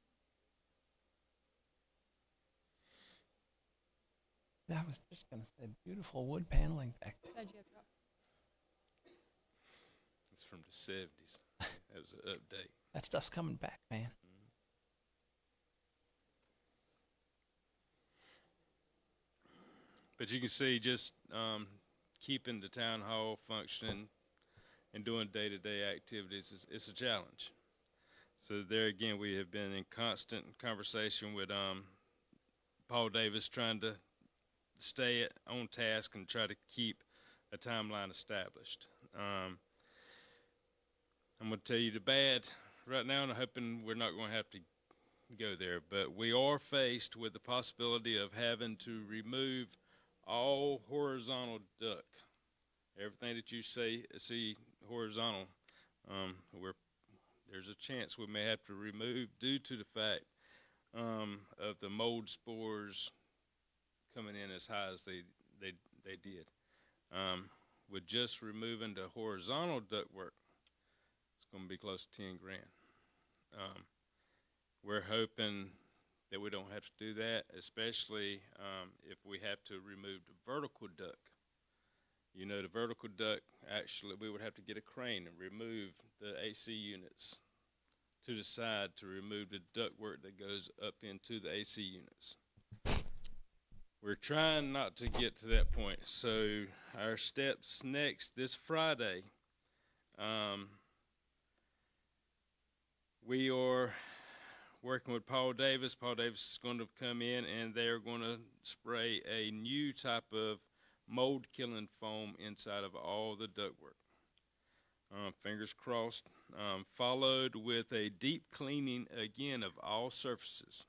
I was just gonna say beautiful wood paneling back there. Glad you have your- It's from the 70s. That was an update. That stuff's coming back, man. But you can see just keeping the town hall functioning and doing day-to-day activities is a challenge. So there again, we have been in constant conversation with Paul Davis, trying to stay on task and try to keep a timeline established. I'm going to tell you the bad right now, and I'm hoping we're not going to have to go there, but we are faced with the possibility of having to remove all horizontal duct. Everything that you see horizontal, where there's a chance we may have to remove due to the fact of the mold spores coming in as high as they did. With just removing the horizontal ductwork, it's going to be close to 10 grand. We're hoping that we don't have to do that, especially if we have to remove the vertical duct. You know, the vertical duct, actually, we would have to get a crane and remove the AC units to the side to remove the ductwork that goes up into the AC units. We're trying not to get to that point. So our steps next, this Friday, we are working with Paul Davis. Paul Davis is going to come in and they're going to spray a new type of mold killing foam inside of all the ductwork. Fingers crossed. Followed with a deep cleaning again of all surfaces.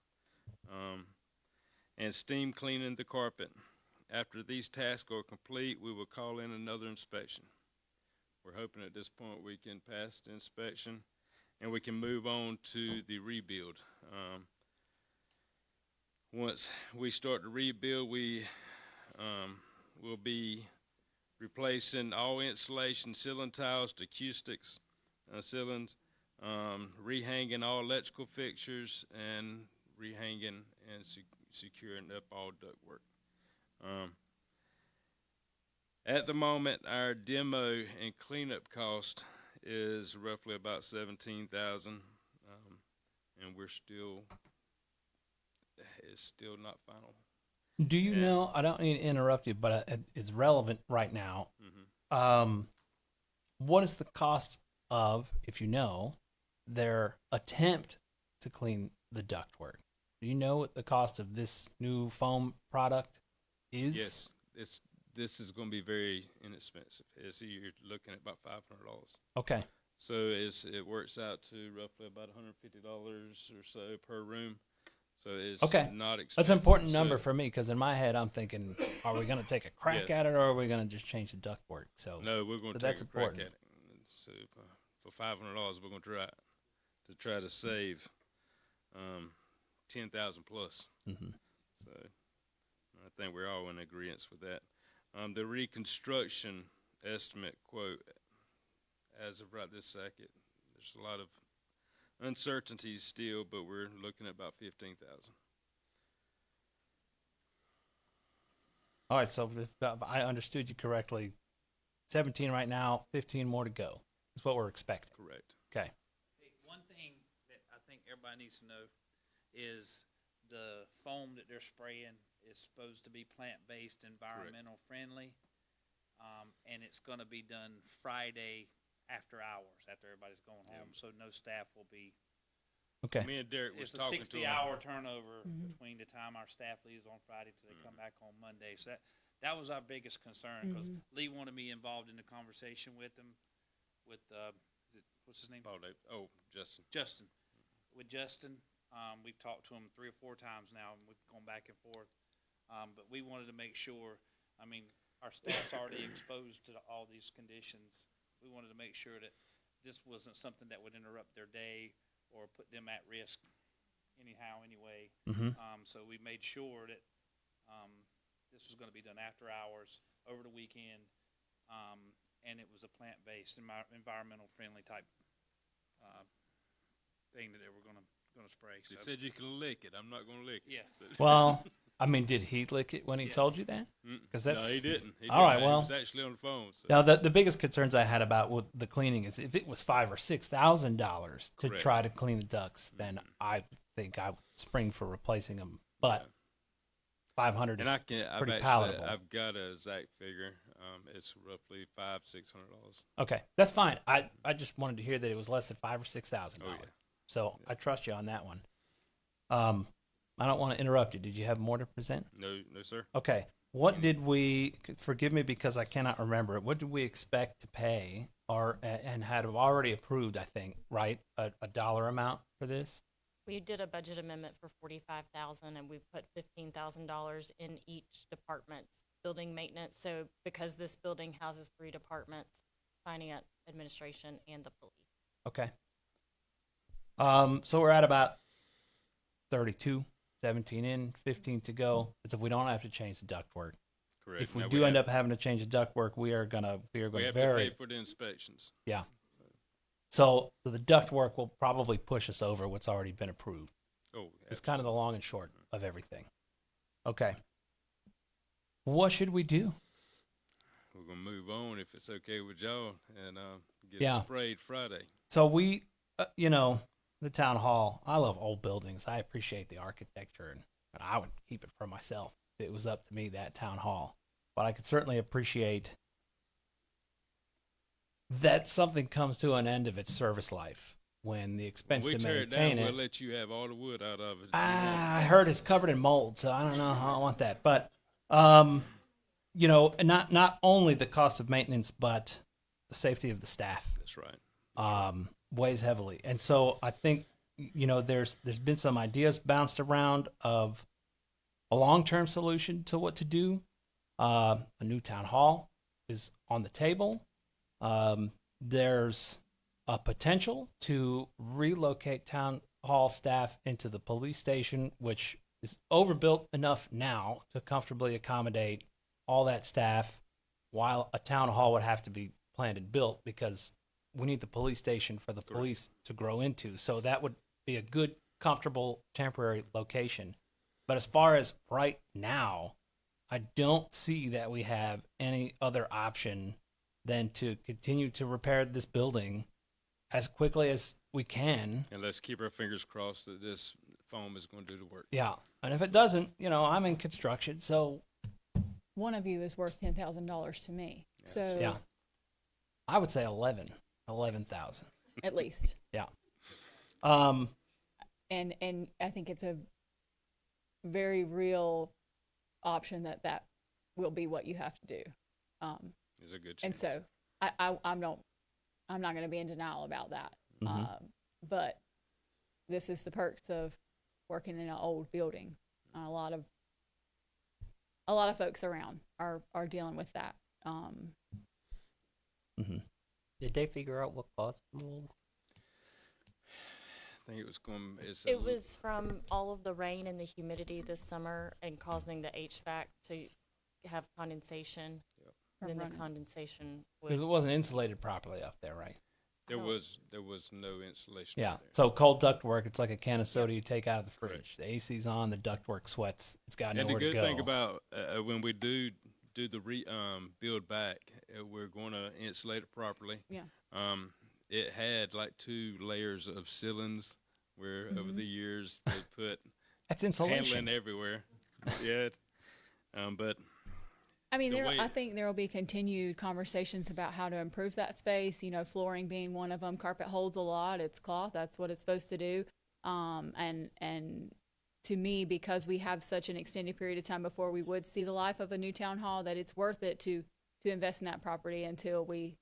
And steam cleaning the carpet. After these tasks are complete, we will call in another inspection. We're hoping at this point we can pass the inspection and we can move on to the rebuild. Once we start the rebuild, we will be replacing all insulation, ceiling tiles to acoustics ceilings, rehanging all electrical fixtures, and rehanging and securing up all ductwork. At the moment, our demo and cleanup cost is roughly about $17,000, and it's still not final. Do you know? I don't need to interrupt you, but it's relevant right now. What is the cost of, if you know, their attempt to clean the ductwork? Do you know what the cost of this new foam product is? Yes, this is going to be very inexpensive. You're looking at about $500. Okay. So it works out to roughly about $150 or so per room. So it's not expensive. That's an important number for me because in my head I'm thinking, are we going to take a crack at it or are we going to just change the ductwork? So no, we're going to take a crack at it. So for $500, we're going to try to save 10,000 plus. So I think we're all in agreement with that. The reconstruction estimate quote, as of right this second, there's a lot of uncertainties still, but we're looking at about 15,000. All right, so if I understood you correctly, 17 right now, 15 more to go. That's what we're expecting. Correct. Okay. Hey, one thing that I think everybody needs to know is the foam that they're spraying is supposed to be plant-based, environmental friendly, and it's going to be done Friday after hours, after everybody's going home, so no staff will be Okay. Me and Derek was It's a talking to him. 60-hour turnover between the time our staff leaves on Friday till they come back on Monday. So that was our biggest concern because Lee wanted me involved in the conversation with him. What's his name? Justin. Justin. With Justin, we've talked to him 3 or 4 times now, and we've gone back and forth. But we wanted to make sure. I mean, our staff's already exposed to all these conditions. We wanted to make sure that this wasn't something that would interrupt their day or put them at risk anyway. So we made sure that this was going to be done after hours, over the weekend, and it was a plant-based, environmental friendly type thing that they were going to spray. He said you can lick it. I'm not going to lick it. Yeah. Well, I mean, did he lick it when he told you that? Because No, he didn't. All right. Well, he was actually on the phone. So. Now, the biggest concerns I had about with the cleaning is if it was $5,000 or $6,000 to Correct. try to clean the ducts, then I think I would spring for replacing them. But $500 is pretty palatable. I've got a exact figure. It's roughly $500-600. Okay, that's fine. I just wanted to hear that it was less than $5,000 or $6,000. Oh, yeah. So I trust you on that one. I don't want to interrupt you. Did you have more to present? No, sir. Okay. What did we? Forgive me because I cannot remember it. What did we expect to pay, and had already approved? I think right a dollar amount for this. We did a budget amendment for $45,000, and we put $15,000 in each department's building maintenance. So because this building houses 3 departments, finance, administration, and the police. Okay. So we're at about 32, 17 in, 15 to go. It's if we don't have to change the ductwork. Correct. If we Now do end up having to change the ductwork, we are gonna we have to vary. pay for the inspections. Yeah. So the ductwork will probably push us over what's already been approved. Oh, It's kind of the long and short of everything. Okay. What should we do? We're gonna move on if it's okay with y'all, and get Yeah. it sprayed Friday. So we, the town hall, I love old buildings. I appreciate the architecture, and I would keep it for myself if it was up to me, that town hall. But I could certainly appreciate that something comes to an end of its service life when the expense When we to tear it maintain down, it. we'll let you have all the wood out of it. I heard it's covered in mold, so I don't know. I don't want that. But, not only the cost of maintenance, but the safety of the staff. That's right. Weighs heavily. And so I think, there's been some ideas bounced around of a long-term solution to what to do. A new town hall is on the table. There's a potential to relocate town hall staff into the police station, which is overbuilt enough now to comfortably accommodate all that staff, while a town hall would have to be planned and built because we need the police station for the police to grow into. So that would be a good, comfortable, temporary location. But as far as right now, I don't see that we have any other option than to continue to repair this building as quickly as we can. And let's keep our fingers crossed that this foam is going to do the work. Yeah. And if it doesn't, I'm in construction, so. One of you is worth $10,000 to me. So Yeah. I would say 11,000. at least. Yeah. And I think it's a very real option that will be what you have to do. There's a good chance. And so I'm not going to be in denial about that. But this is the perks of working in an old building. A lot of folks around are dealing with that. Did they figure out what caused the mold? I think it was going. It was from all of the rain and the humidity this summer and causing the HVAC to have condensation. And then the condensation Because it wasn't insulated properly up there, right? There was no insulation. Yeah. up there. So cold ductwork, it's like a can of soda you take out of the fridge. The AC's on, the ductwork sweats. It's got And nowhere the to good go. thing about when we do the build back, we're going to insulate it properly. Yeah. It had like 2 layers of ceilings where over the years they put That's insulation. handling everywhere. Yeah. But I mean, the way- I think there will be continued conversations about how to improve that space. Flooring being one of them. Carpet holds a lot. It's cloth. That's what it's supposed to do. And to me, because we have such an extended period of time before we would see the life of a new town hall, that it's worth it to invest in that property until we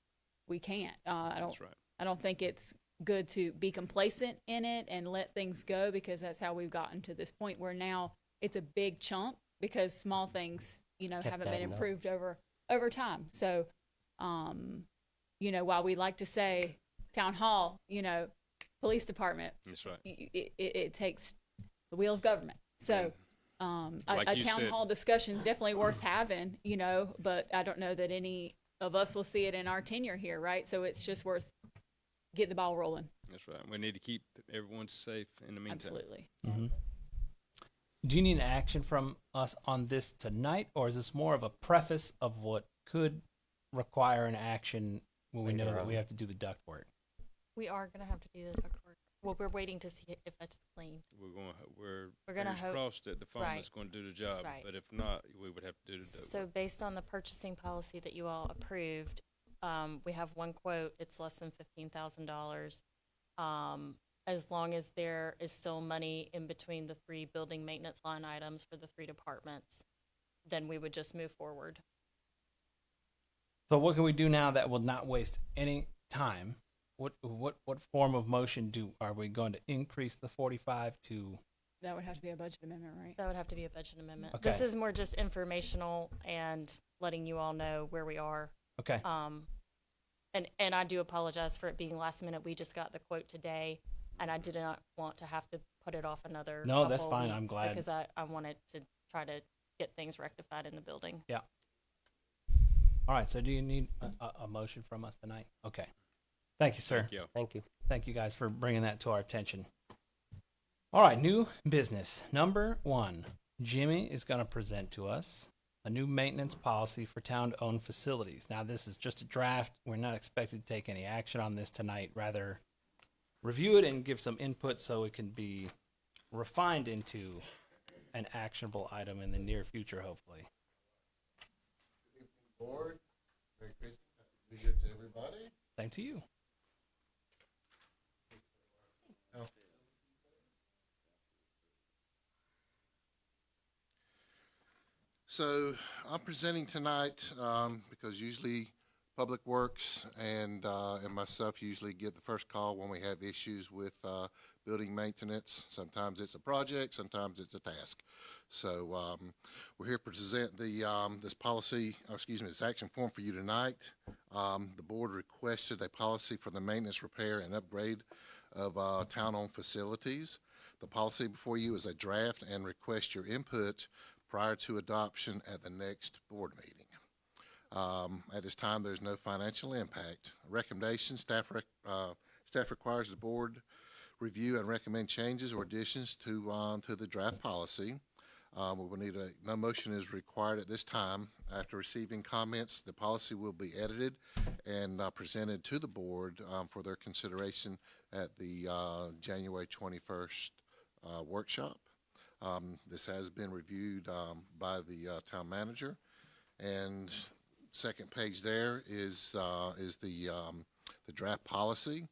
can't. That's right. I don't think it's good to be complacent in it and let things go, because that's how we've gotten to this point where now it's a big chunk because small things, Kept haven't been adding up. improved over time. So, while we like to say town hall, police department, That's right. it takes the wheel of government. So, Like a you town said. hall discussion is definitely worth having, but I don't know that any of us will see it in our tenure here, right? So it's just worth getting the ball rolling. That's right. We need to keep everyone safe in the meantime. Absolutely. Mm-hmm. Do you need an action from us on this tonight, or is this more of a preface of what could require an action when we know Later that on. we have to do the duct work? We are going to have to do the duct work. Well, we're waiting to see if it's clean. We're gonna fingers hope- crossed that the foam right. is going to do the job. Right. But if not, we would have to do the duct So work. based on the purchasing policy that you all approved, we have one quote. It's less than $15,000. As long as there is still money in between the 3 building maintenance line items for the 3 departments, then we would just move forward. So what can we do now that will not waste any time? What form of motion are we going to increase the 45 to? That would have to be a budget amendment, right? That would have to be a budget amendment. Okay. This is more just informational and letting you all know where we are. Okay. And I do apologize for it being last minute. We just got the quote today, and I did not want to have to put it off another. No, that's couple fine. I'm weeks glad. because I wanted to try to get things rectified in the building. Yeah. All right. So do you need a motion from us tonight? Okay. Thank you, sir. Thank you. Thank you. Thank you guys for bringing that to our attention. All right, new business. Number 1, Jimmy is going to present to us a new maintenance policy for town-owned facilities. Now, this is just a draft. We're not expected to take any action on this tonight. Rather, review it and give some input so it can be refined into an actionable item in the near future, hopefully. Board, Merry Christmas, Happy New Year to everybody. Same to you. So I'm presenting tonight because usually Public Works and myself usually get the first call when we have issues with building maintenance. Sometimes it's a project, sometimes it's a task. So we're here to present this policy, this action form for you tonight. The board requested a policy for the maintenance, repair, and upgrade of town-owned facilities. The policy before you is a draft and request your input prior to adoption at the next board meeting. At this time, there's no financial impact. Recommendation, staff requires the board review and recommend changes or additions to the draft policy. We will need no motion is required at this time. After receiving comments, the policy will be edited and presented to the board for their consideration at the January 21st workshop. This has been reviewed by the town manager, and second page there is the draft policy.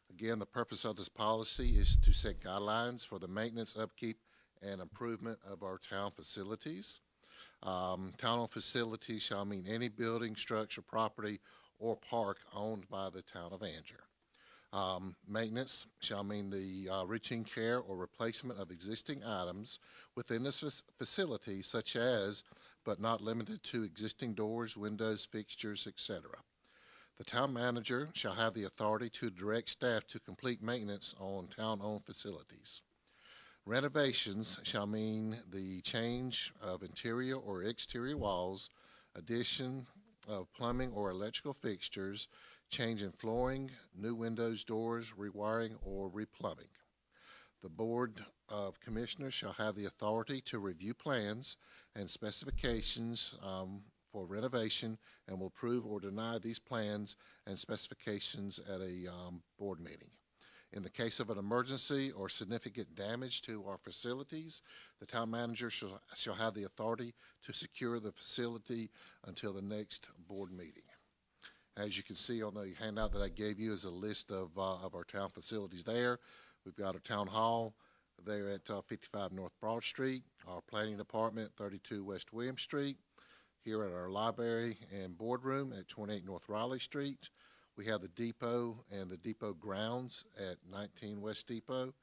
Again, the purpose of this policy is to set guidelines for the maintenance, upkeep, and improvement of our town facilities. Town-owned facilities shall mean any building, structure, property, or park owned by the town of Angier. Maintenance shall mean the routine care or replacement of existing items within this facility, such as, but not limited to, existing doors, windows, fixtures, etc. The town manager shall have the authority to direct staff to complete maintenance on town-owned facilities. Renovations shall mean the change of interior or exterior walls, addition of plumbing or electrical fixtures, change in flooring, new windows, doors, rewiring, or replumbing. The Board of Commissioners shall have the authority to review plans and specifications for renovation and will approve or deny these plans and specifications at a board meeting. In the case of an emergency or significant damage to our facilities, the town manager shall have the authority to secure the facility until the next board meeting. As you can see on the handout that I gave you is a list of our town facilities there. We've got our town hall there at 55 North Broad Street, our planning department, 32 West William Street, here at our library and boardroom at 28 North Riley Street. We have the depot and the depot grounds at 19 West Depot.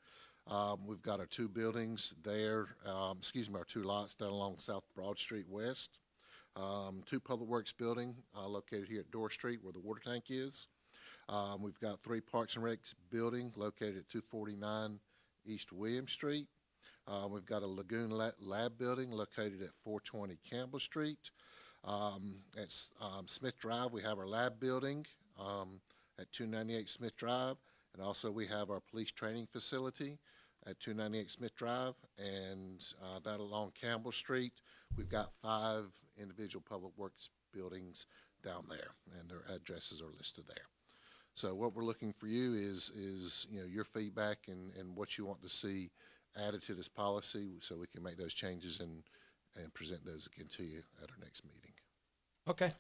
We've got our two buildings there, our two lots down along South Broad Street West. Two Public Works building located here at Door Street where the water tank is. We've got three Parks and Recs building located at 249 East William Street. We've got a Lagoon Lab building located at 420 Campbell Street. At Smith Drive, we have our lab building at 298 Smith Drive. And also we have our police training facility at 298 Smith Drive. And that along Campbell Street, we've got 5 individual public works buildings down there, and their addresses are listed there. So what we're looking for you is your feedback and what you want to see added to this policy so we can make those changes and present those again to you at our next meeting. Okay.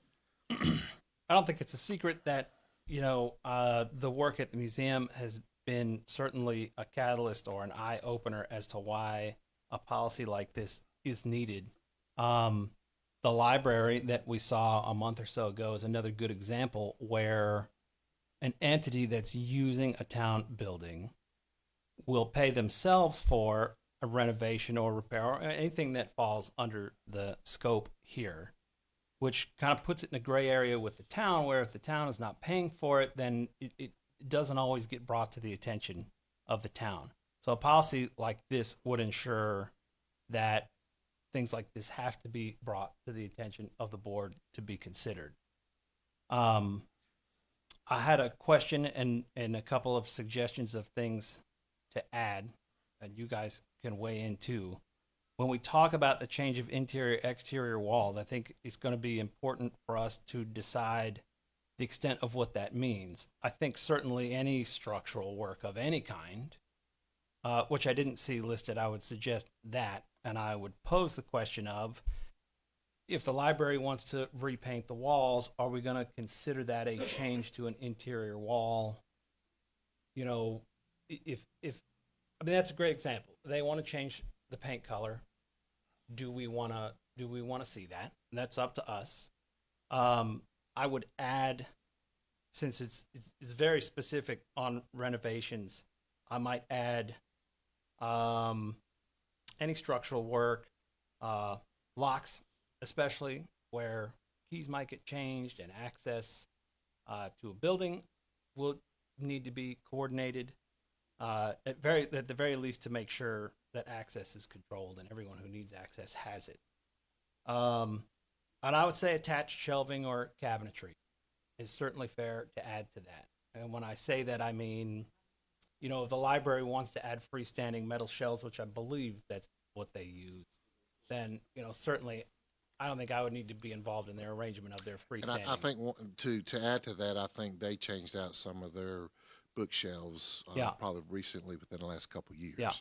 I don't think it's a secret that, the work at the museum has been certainly a catalyst or an eye-opener as to why a policy like this is needed. The library that we saw a month or so ago is another good example where an entity that's using a town building will pay themselves for a renovation or repair or anything that falls under the scope here, which kind of puts it in a gray area with the town, where if the town is not paying for it, then it doesn't always get brought to the attention of the town. So a policy like this would ensure that things like this have to be brought to the attention of the board to be considered. I had a question and a couple of suggestions of things to add, and you guys can weigh in too. When we talk about the change of interior exterior walls, I think it's going to be important for us to decide the extent of what that means. I think certainly any structural work of any kind, which I didn't see listed, I would suggest that, and I would pose the question of, if the library wants to repaint the walls, are we going to consider that a change to an interior wall? That's a great example. They want to change the paint color. Do we want to see that? That's up to us. I would add, since it's very specific on renovations, I might add any structural work, locks, especially where keys might get changed and access to a building will need to be coordinated at the very least to make sure that access is controlled and everyone who needs access has it. And I would say attached shelving or cabinetry is certainly fair to add to that. And when I say that, I mean, if the library wants to add freestanding metal shelves, which I believe that's what they use, then, certainly I don't think I would need to be involved in their arrangement of their freestanding. And I think to add to that, I think they changed out some of their bookshelves probably recently within the last couple of years. Yeah.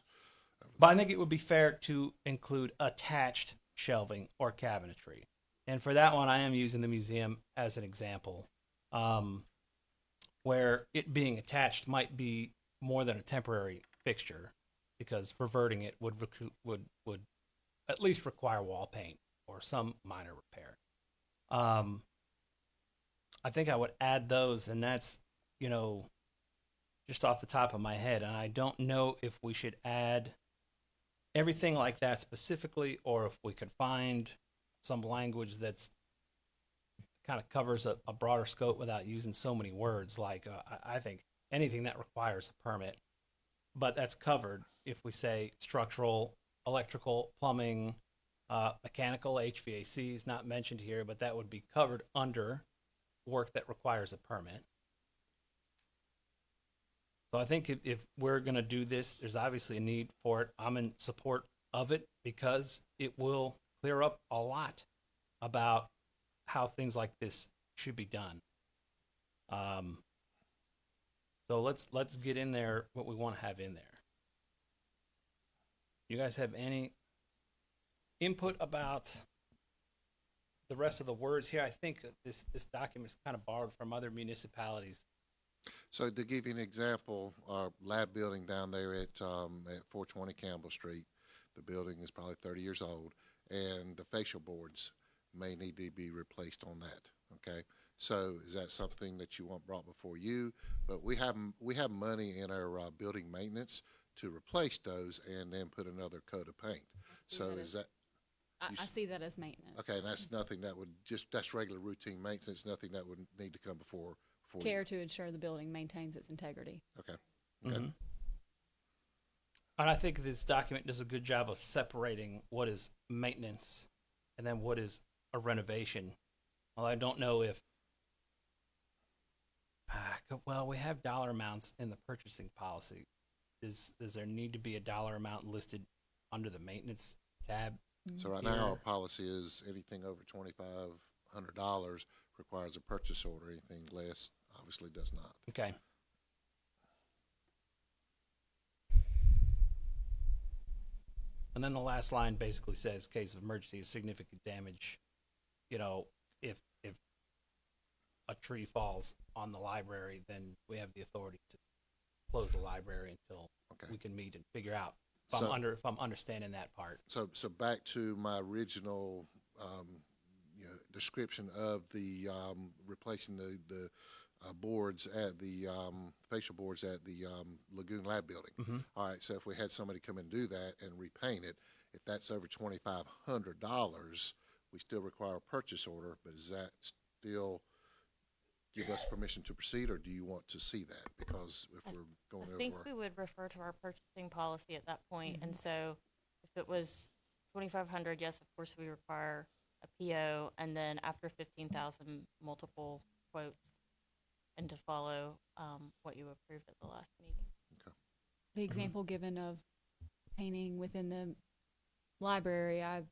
But I think it would be fair to include attached shelving or cabinetry. And for that one, I am using the museum as an example, where it being attached might be more than a temporary fixture, because reverting it would at least require wall paint or some minor repair. I think I would add those, and that's, just off the top of my head. And I don't know if we should add everything like that specifically, or if we could find some language that's kind of covers a broader scope without using so many words. Like I think anything that requires a permit, but that's covered if we say structural, electrical, plumbing, mechanical, HVAC is not mentioned here, but that would be covered under work that requires a permit. So I think if we're going to do this, there's obviously a need for it. I'm in support of it because it will clear up a lot about how things like this should be done. So let's get in there what we want to have in there. You guys have any input about the rest of the words here? I think this document is kind of borrowed from other municipalities. So to give you an example, our lab building down there at 420 Campbell Street, the building is probably 30 years old, and the facial boards may need to be replaced on that, okay? So is that something that you want brought before you? But we have money in our building maintenance to replace those and then put another coat of paint. So is that, I see that as maintenance. okay, and that's nothing that would that's regular routine maintenance, nothing that would need to come before Care you. to ensure the building maintains its integrity. Okay. Okay. Mhm. And I think this document does a good job of separating what is maintenance and then what is a renovation. Well, I don't know if, well, we have dollar amounts in the purchasing policy. Does there need to be a dollar amount listed under the maintenance tab? So right now, our policy is anything over $2,500 requires a purchase order. Anything less obviously does not. Okay. And then the last line basically says, case of emergency of significant damage, you know, if a tree falls on the library, then we have the authority to close the library until we can meet and figure out if I'm understanding that part. So back to my original description of the replacing the boards at the facial boards at the Lagoon Lab building. Mhm. All right, so if we had somebody come and do that and repaint it, if that's over $2,500, we still require a purchase order. But does that still give us permission to proceed, or do you want to see that? Because if we're going over, I think we would refer to our purchasing policy at that point. And so if it was 2,500, yes, of course, we require a PO, and then after 15,000, multiple quotes, and to follow what you approved at the last meeting. Okay. The example given of painting within the library, I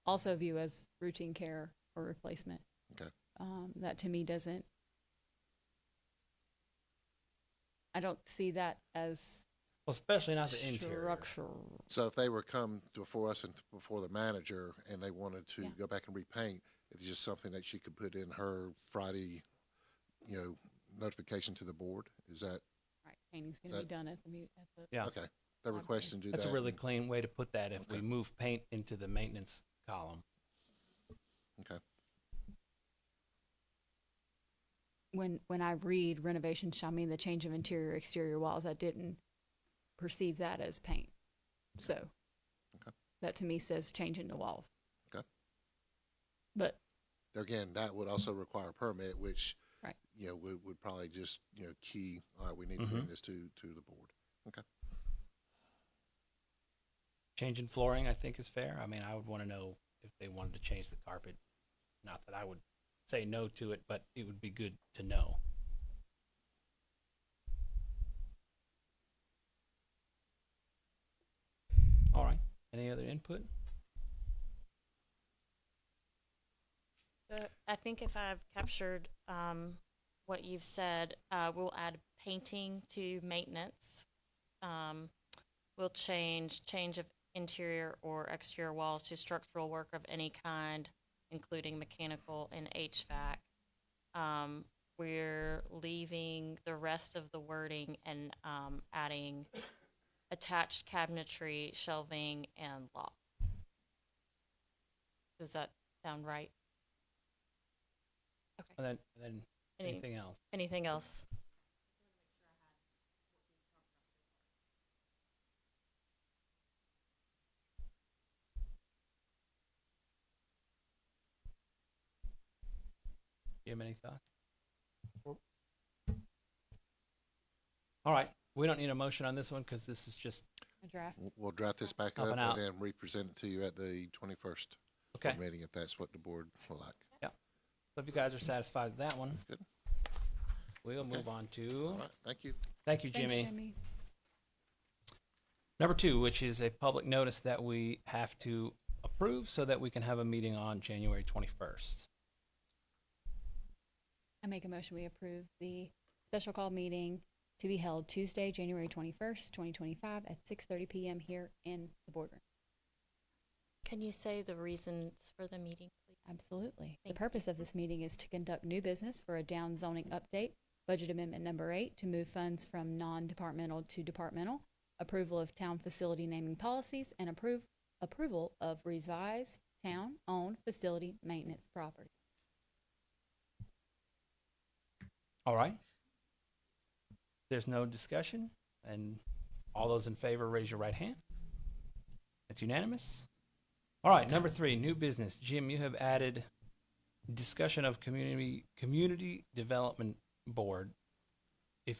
also view as routine care or replacement. Okay. That to me doesn't, I don't see that as Well, especially not the interior. structural. So if they were come before us and before the manager and they wanted to go back and repaint, it's just something that she could put in her Friday, notification to the board. Is that Right, painting's going to be done at the Yeah. okay? They request and do That's that. a really clean way to put that if we move paint into the maintenance column. Okay. When I read renovation shall mean the change of interior exterior walls, I didn't perceive that as paint. So that to me says changing the walls. Okay. But There again, that would also require a permit, which right. Would probably just key. All right, we need to bring this to the board. Okay. Changing flooring, I think, is fair. I mean, I would want to know if they wanted to change the carpet. Not that I would say no to it, but it would be good to know. All right. Any other input? I think if I've captured what you've said, we'll add painting to maintenance. We'll change of interior or exterior walls to structural work of any kind, including mechanical and HVAC. We're leaving the rest of the wording and adding attached cabinetry, shelving, and lock. Does that sound right? Okay. And then anything else? Anything else? You have any thoughts? All right. We don't need a motion on this one because this is just a draft. We'll draft this back up Helping out. and then re-present it to you at the 21st Okay. meeting if that's what the board will like. Yeah. So if you guys are satisfied with that one, good. We'll move on to. All right. Thank you. Thank you, Jimmy. Thanks, Jimmy. Number 2, which is a public notice that we have to approve so that we can have a meeting on January 21st. I make a motion we approve the special call meeting to be held Tuesday, January 21st, 2025 at 6:30 p.m. here in the boardroom. Can you say the reasons for the meeting, please? Absolutely. Thank The purpose of this meeting is to conduct new business for a down zoning update Budget Amendment Number 8 to move funds from non-departmental to departmental, approval of town facility naming policies, and approval of revised town-owned facility maintenance property. All right. There's no discussion, and all those in favor, raise your right hand. It's unanimous. All right, number 3, new business. Jim, you have added discussion of community development board. Do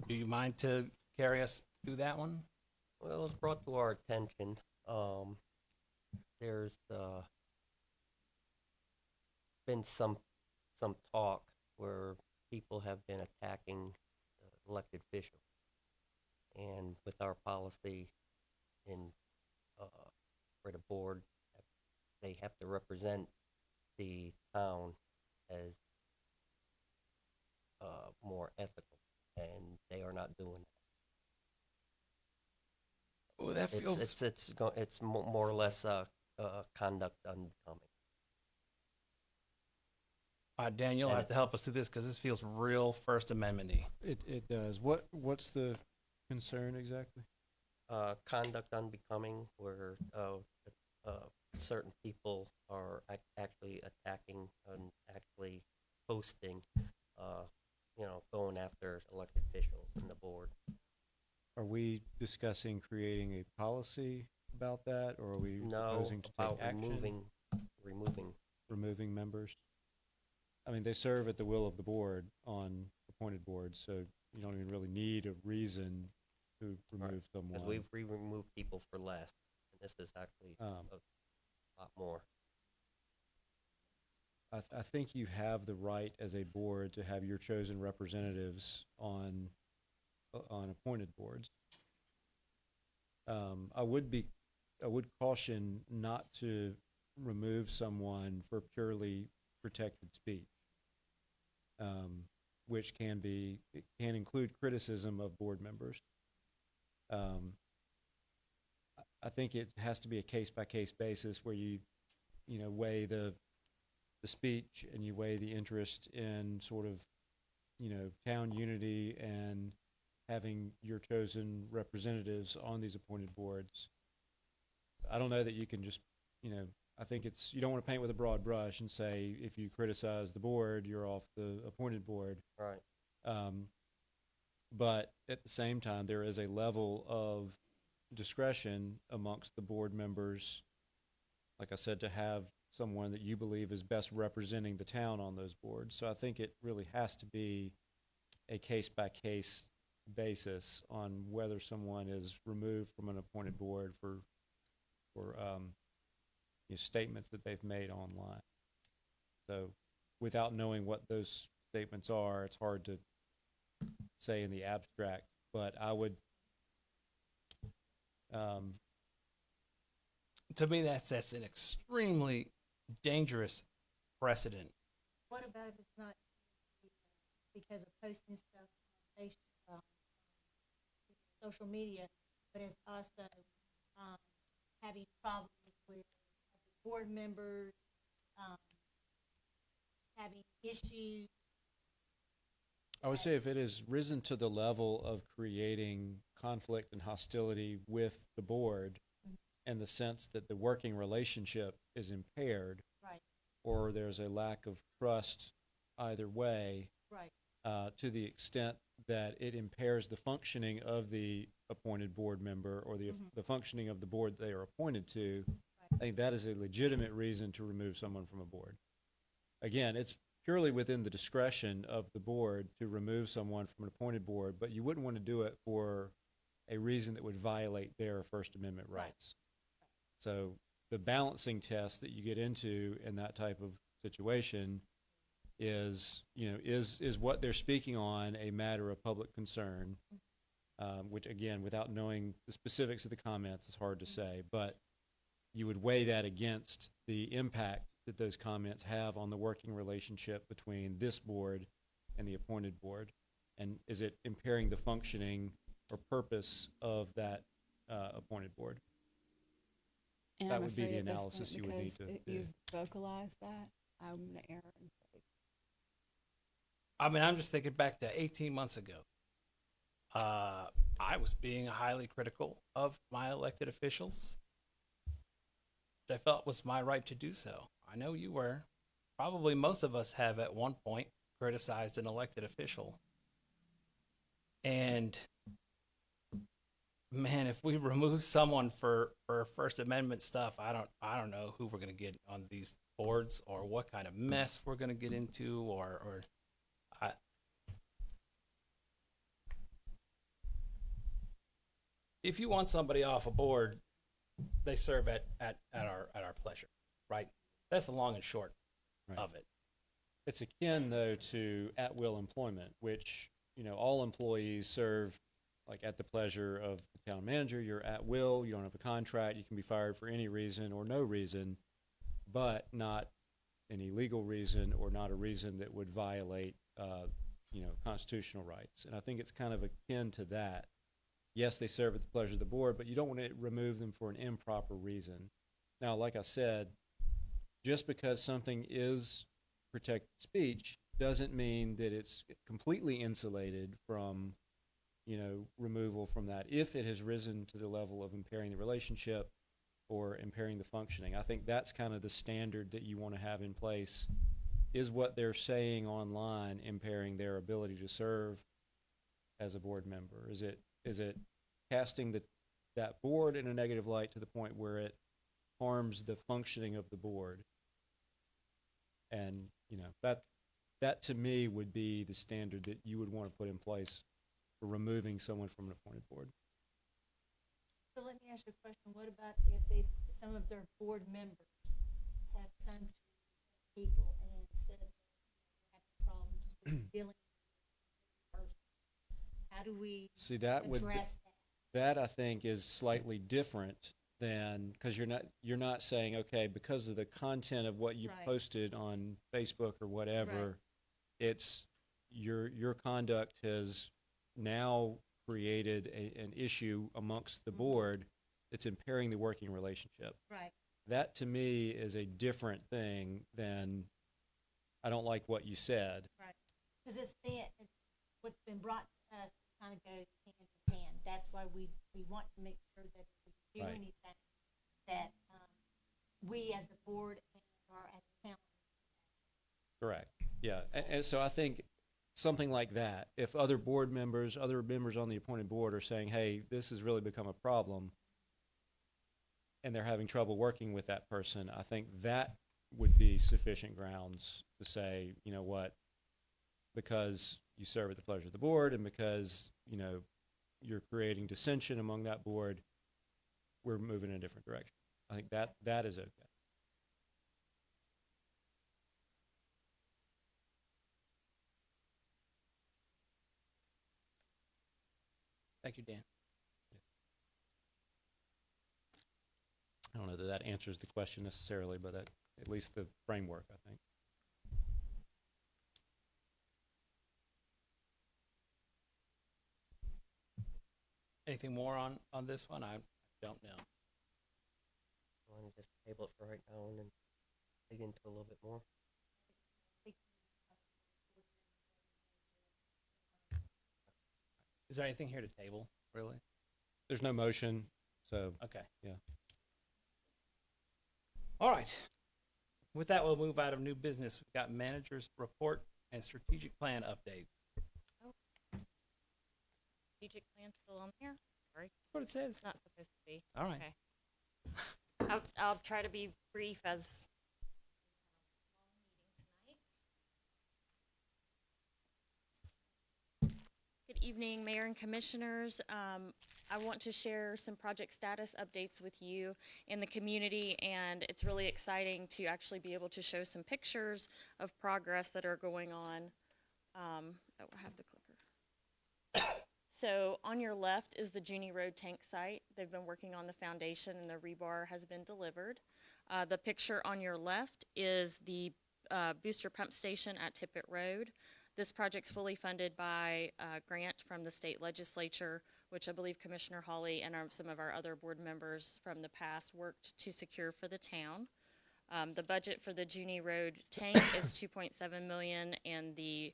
you mind to carry us through that one? Well, it was brought to our attention. There's been some talk where people have been attacking elected officials, and with our policy in for the board, they have to represent the town as more ethical, and they are not doing that. Oh, that feels... It's more or less conduct unbecoming. Daniel, you'll have to help us through this because this feels real First Amendment-y. It does. What's the concern exactly? Conduct unbecoming, where certain people are actually attacking and actually posting, going after elected officials and the board. Are we discussing creating a policy about that, or are we proposing to take action? Removing members? I mean, they serve at the will of the board on appointed boards, so you don't even really need a reason to remove someone. Because we've removed people for less, and this is actually a lot more. I think you have the right as a board to have your chosen representatives on appointed boards. I would caution not to remove someone for purely protected speech, which can include criticism of board members. I think it has to be a case-by-case basis where you weigh the speech and you weigh the interest in sort of, town unity and having your chosen representatives on these appointed boards. I don't know that you can just, I think you don't want to paint with a broad brush and say if you criticize the board, you're off the appointed board. Right. But at the same time, there is a level of discretion amongst the board members, like I said, to have someone that you believe is best representing the town on those boards. So I think it really has to be a case-by-case basis on whether someone is removed from an appointed board for statements that they've made online. So without knowing what those statements are, it's hard to say in the abstract, but I would to me that sets an extremely dangerous precedent. What about if it's not because of posting stuff on Facebook, social media, but it's also having problems with board members, having issues? I would say if it has risen to the level of creating conflict and hostility with the board, in the sense that the working relationship is impaired, right, or there's a lack of trust either way, right, to the extent that it impairs the functioning of the appointed board member or the functioning of the board they are appointed to, I think that is a legitimate reason to remove someone from a board. Again, it's purely within the discretion of the board to remove someone from an appointed board, but you wouldn't want to do it for a reason that would violate their First Amendment rights. So the balancing test that you get into in that type of situation is, is what they're speaking on a matter of public concern, which again, without knowing the specifics of the comments, is hard to say, but you would weigh that against the impact that those comments have on the working relationship between this board and the appointed board, and is it impairing the functioning or purpose of that appointed board? And that I'm would be afraid the at this analysis point, you would need because to do. you've vocalized that, I'm going to err and say I mean, I'm just thinking back to 18 months ago. I was being highly critical of my elected officials. I felt was my right to do so. I know you were. Probably most of us have at one point criticized an elected official. And man, if we remove someone for First Amendment stuff, I don't know who we're gonna get on these boards or what kind of mess we're gonna get into or I if you want somebody off a board, they serve at our pleasure, right? That's the long and short of it. It's akin, though, to at-will employment, which, all employees serve like at the pleasure of the town manager. You're at will, you don't have a contract, you can be fired for any reason or no reason, but not any legal reason or not a reason that would violate, constitutional rights. And I think it's kind of akin to that. Yes, they serve at the pleasure of the board, but you don't want to remove them for an improper reason. Now, like I said, just because something is protected speech doesn't mean that it's completely insulated from, removal from that if it has risen to the level of impairing the relationship or impairing the functioning. I think that's kind of the standard that you want to have in place. Is what they're saying online impairing their ability to serve as a board member? Is it casting that board in a negative light to the point where it harms the functioning of the board? And that to me would be the standard that you would want to put in place for removing someone from an appointed board. So let me ask you a question. What about if some of their board members have come to people and said they have problems with dealing with the person? How do we See, that address that I think is slightly different than, because you're not saying, okay, because of the content of what you Right. posted on Facebook or whatever, Right. it's your conduct has now created an issue amongst the board that's impairing the working relationship. Right. That to me is a different thing than, I don't like what you said. Right. Because what's been brought to us kind of goes hand in hand. That's why we want to make sure that if we do Right. anything, that we as a board and our as a town. Correct. Yeah. And so I think something like that, if other members on the appointed board are saying, hey, this has really become a problem, and they're having trouble working with that person, I think that would be sufficient grounds to say, you know what, because you serve at the pleasure of the board and because, you're creating dissension among that board, we're moving in a different direction. I think that is okay. Thank you, Dan. I don't know that that answers the question necessarily, but at least the framework, I think. Anything more on this one? I don't know. Want to just table it for right now and then dig into a little bit more? Is there anything here to table, really? There's no motion, so. Okay. Yeah. All right. With that, we'll move out of new business. We've got manager's report and strategic plan updates. Strategic plan still on there? Sorry. That's what it says. It's not supposed to be. All right. Okay. I'll try to be brief as Good evening, Mayor and Commissioners. I want to share some project status updates with you in the community, and it's really exciting to actually be able to show some pictures of progress that are going on. I have the clicker. So on your left is the Junie Road tank site. They've been working on the foundation and the rebar has been delivered. The picture on your left is the booster pump station at Tippett Road. This project's fully funded by a grant from the state legislature, which I believe Commissioner Hawley and some of our other board members from the past worked to secure for the town. The budget for the Junie Road tank is $2.7 million, and the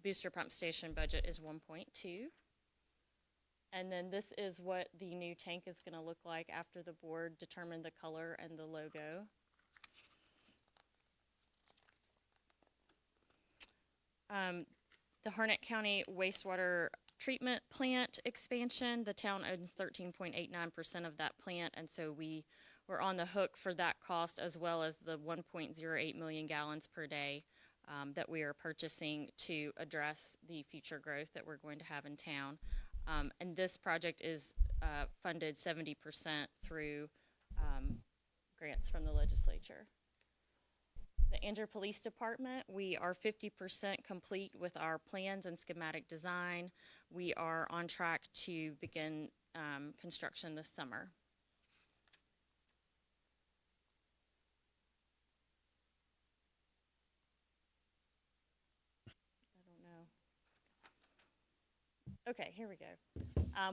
Booster pump station budget is 1.2. And then this is what the new tank is going to look like after the board determined the color and the logo. The Harnett County wastewater treatment plant expansion, the town owns 13.89% of that plant, and so we were on the hook for that cost, as well as the 1.08 million gallons per day that we are purchasing to address the future growth that we're going to have in town. And this project is funded 70% through grants from the legislature. The Angier Police Department, we are 50% complete with our plans and schematic design. We are on track to begin construction this summer. I don't know. Okay, here we go.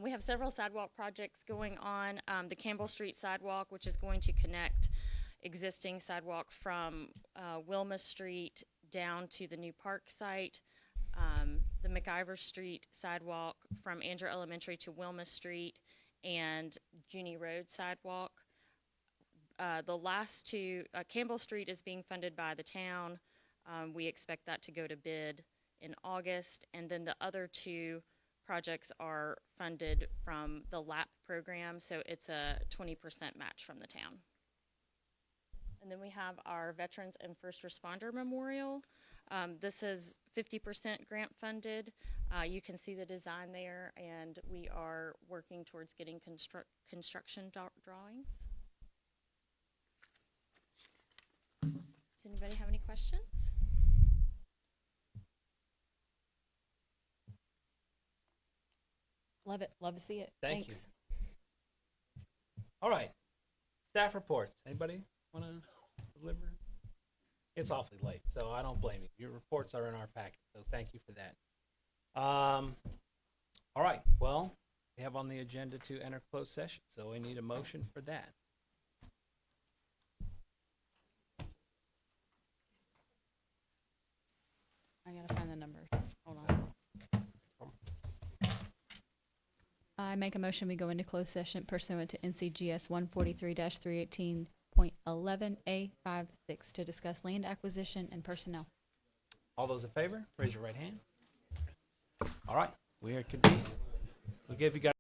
We have several sidewalk projects going on. The Campbell Street sidewalk, which is going to connect existing sidewalk from Wilma Street down to the new park site. The McIver Street sidewalk from Angier Elementary to Wilma Street, and Junie Road sidewalk. The last two, Campbell Street is being funded by the town. We expect that to go to bid in August, and then the other two projects are funded from the LAP program, so it's a 20% match from the town. And then we have our Veterans and First Responder Memorial. This is 50% grant funded. You can see the design there, and we are working towards getting construction drawings. Does anybody have any questions? Love it. Love to see it. Thank Thanks. you. All right. Staff reports. Anybody want to deliver? It's awfully late, so I don't blame you. Your reports are in our packet, so thank you for that. All right. Well, we have on the agenda to enter closed session, so we need a motion for that. I gotta find the numbers. Hold on. I make a motion we go into closed session pursuant to NCGS 143-318.11A56 to discuss land acquisition and personnel. All those in favor, raise your right hand. All right. We are convened. We'll give you guys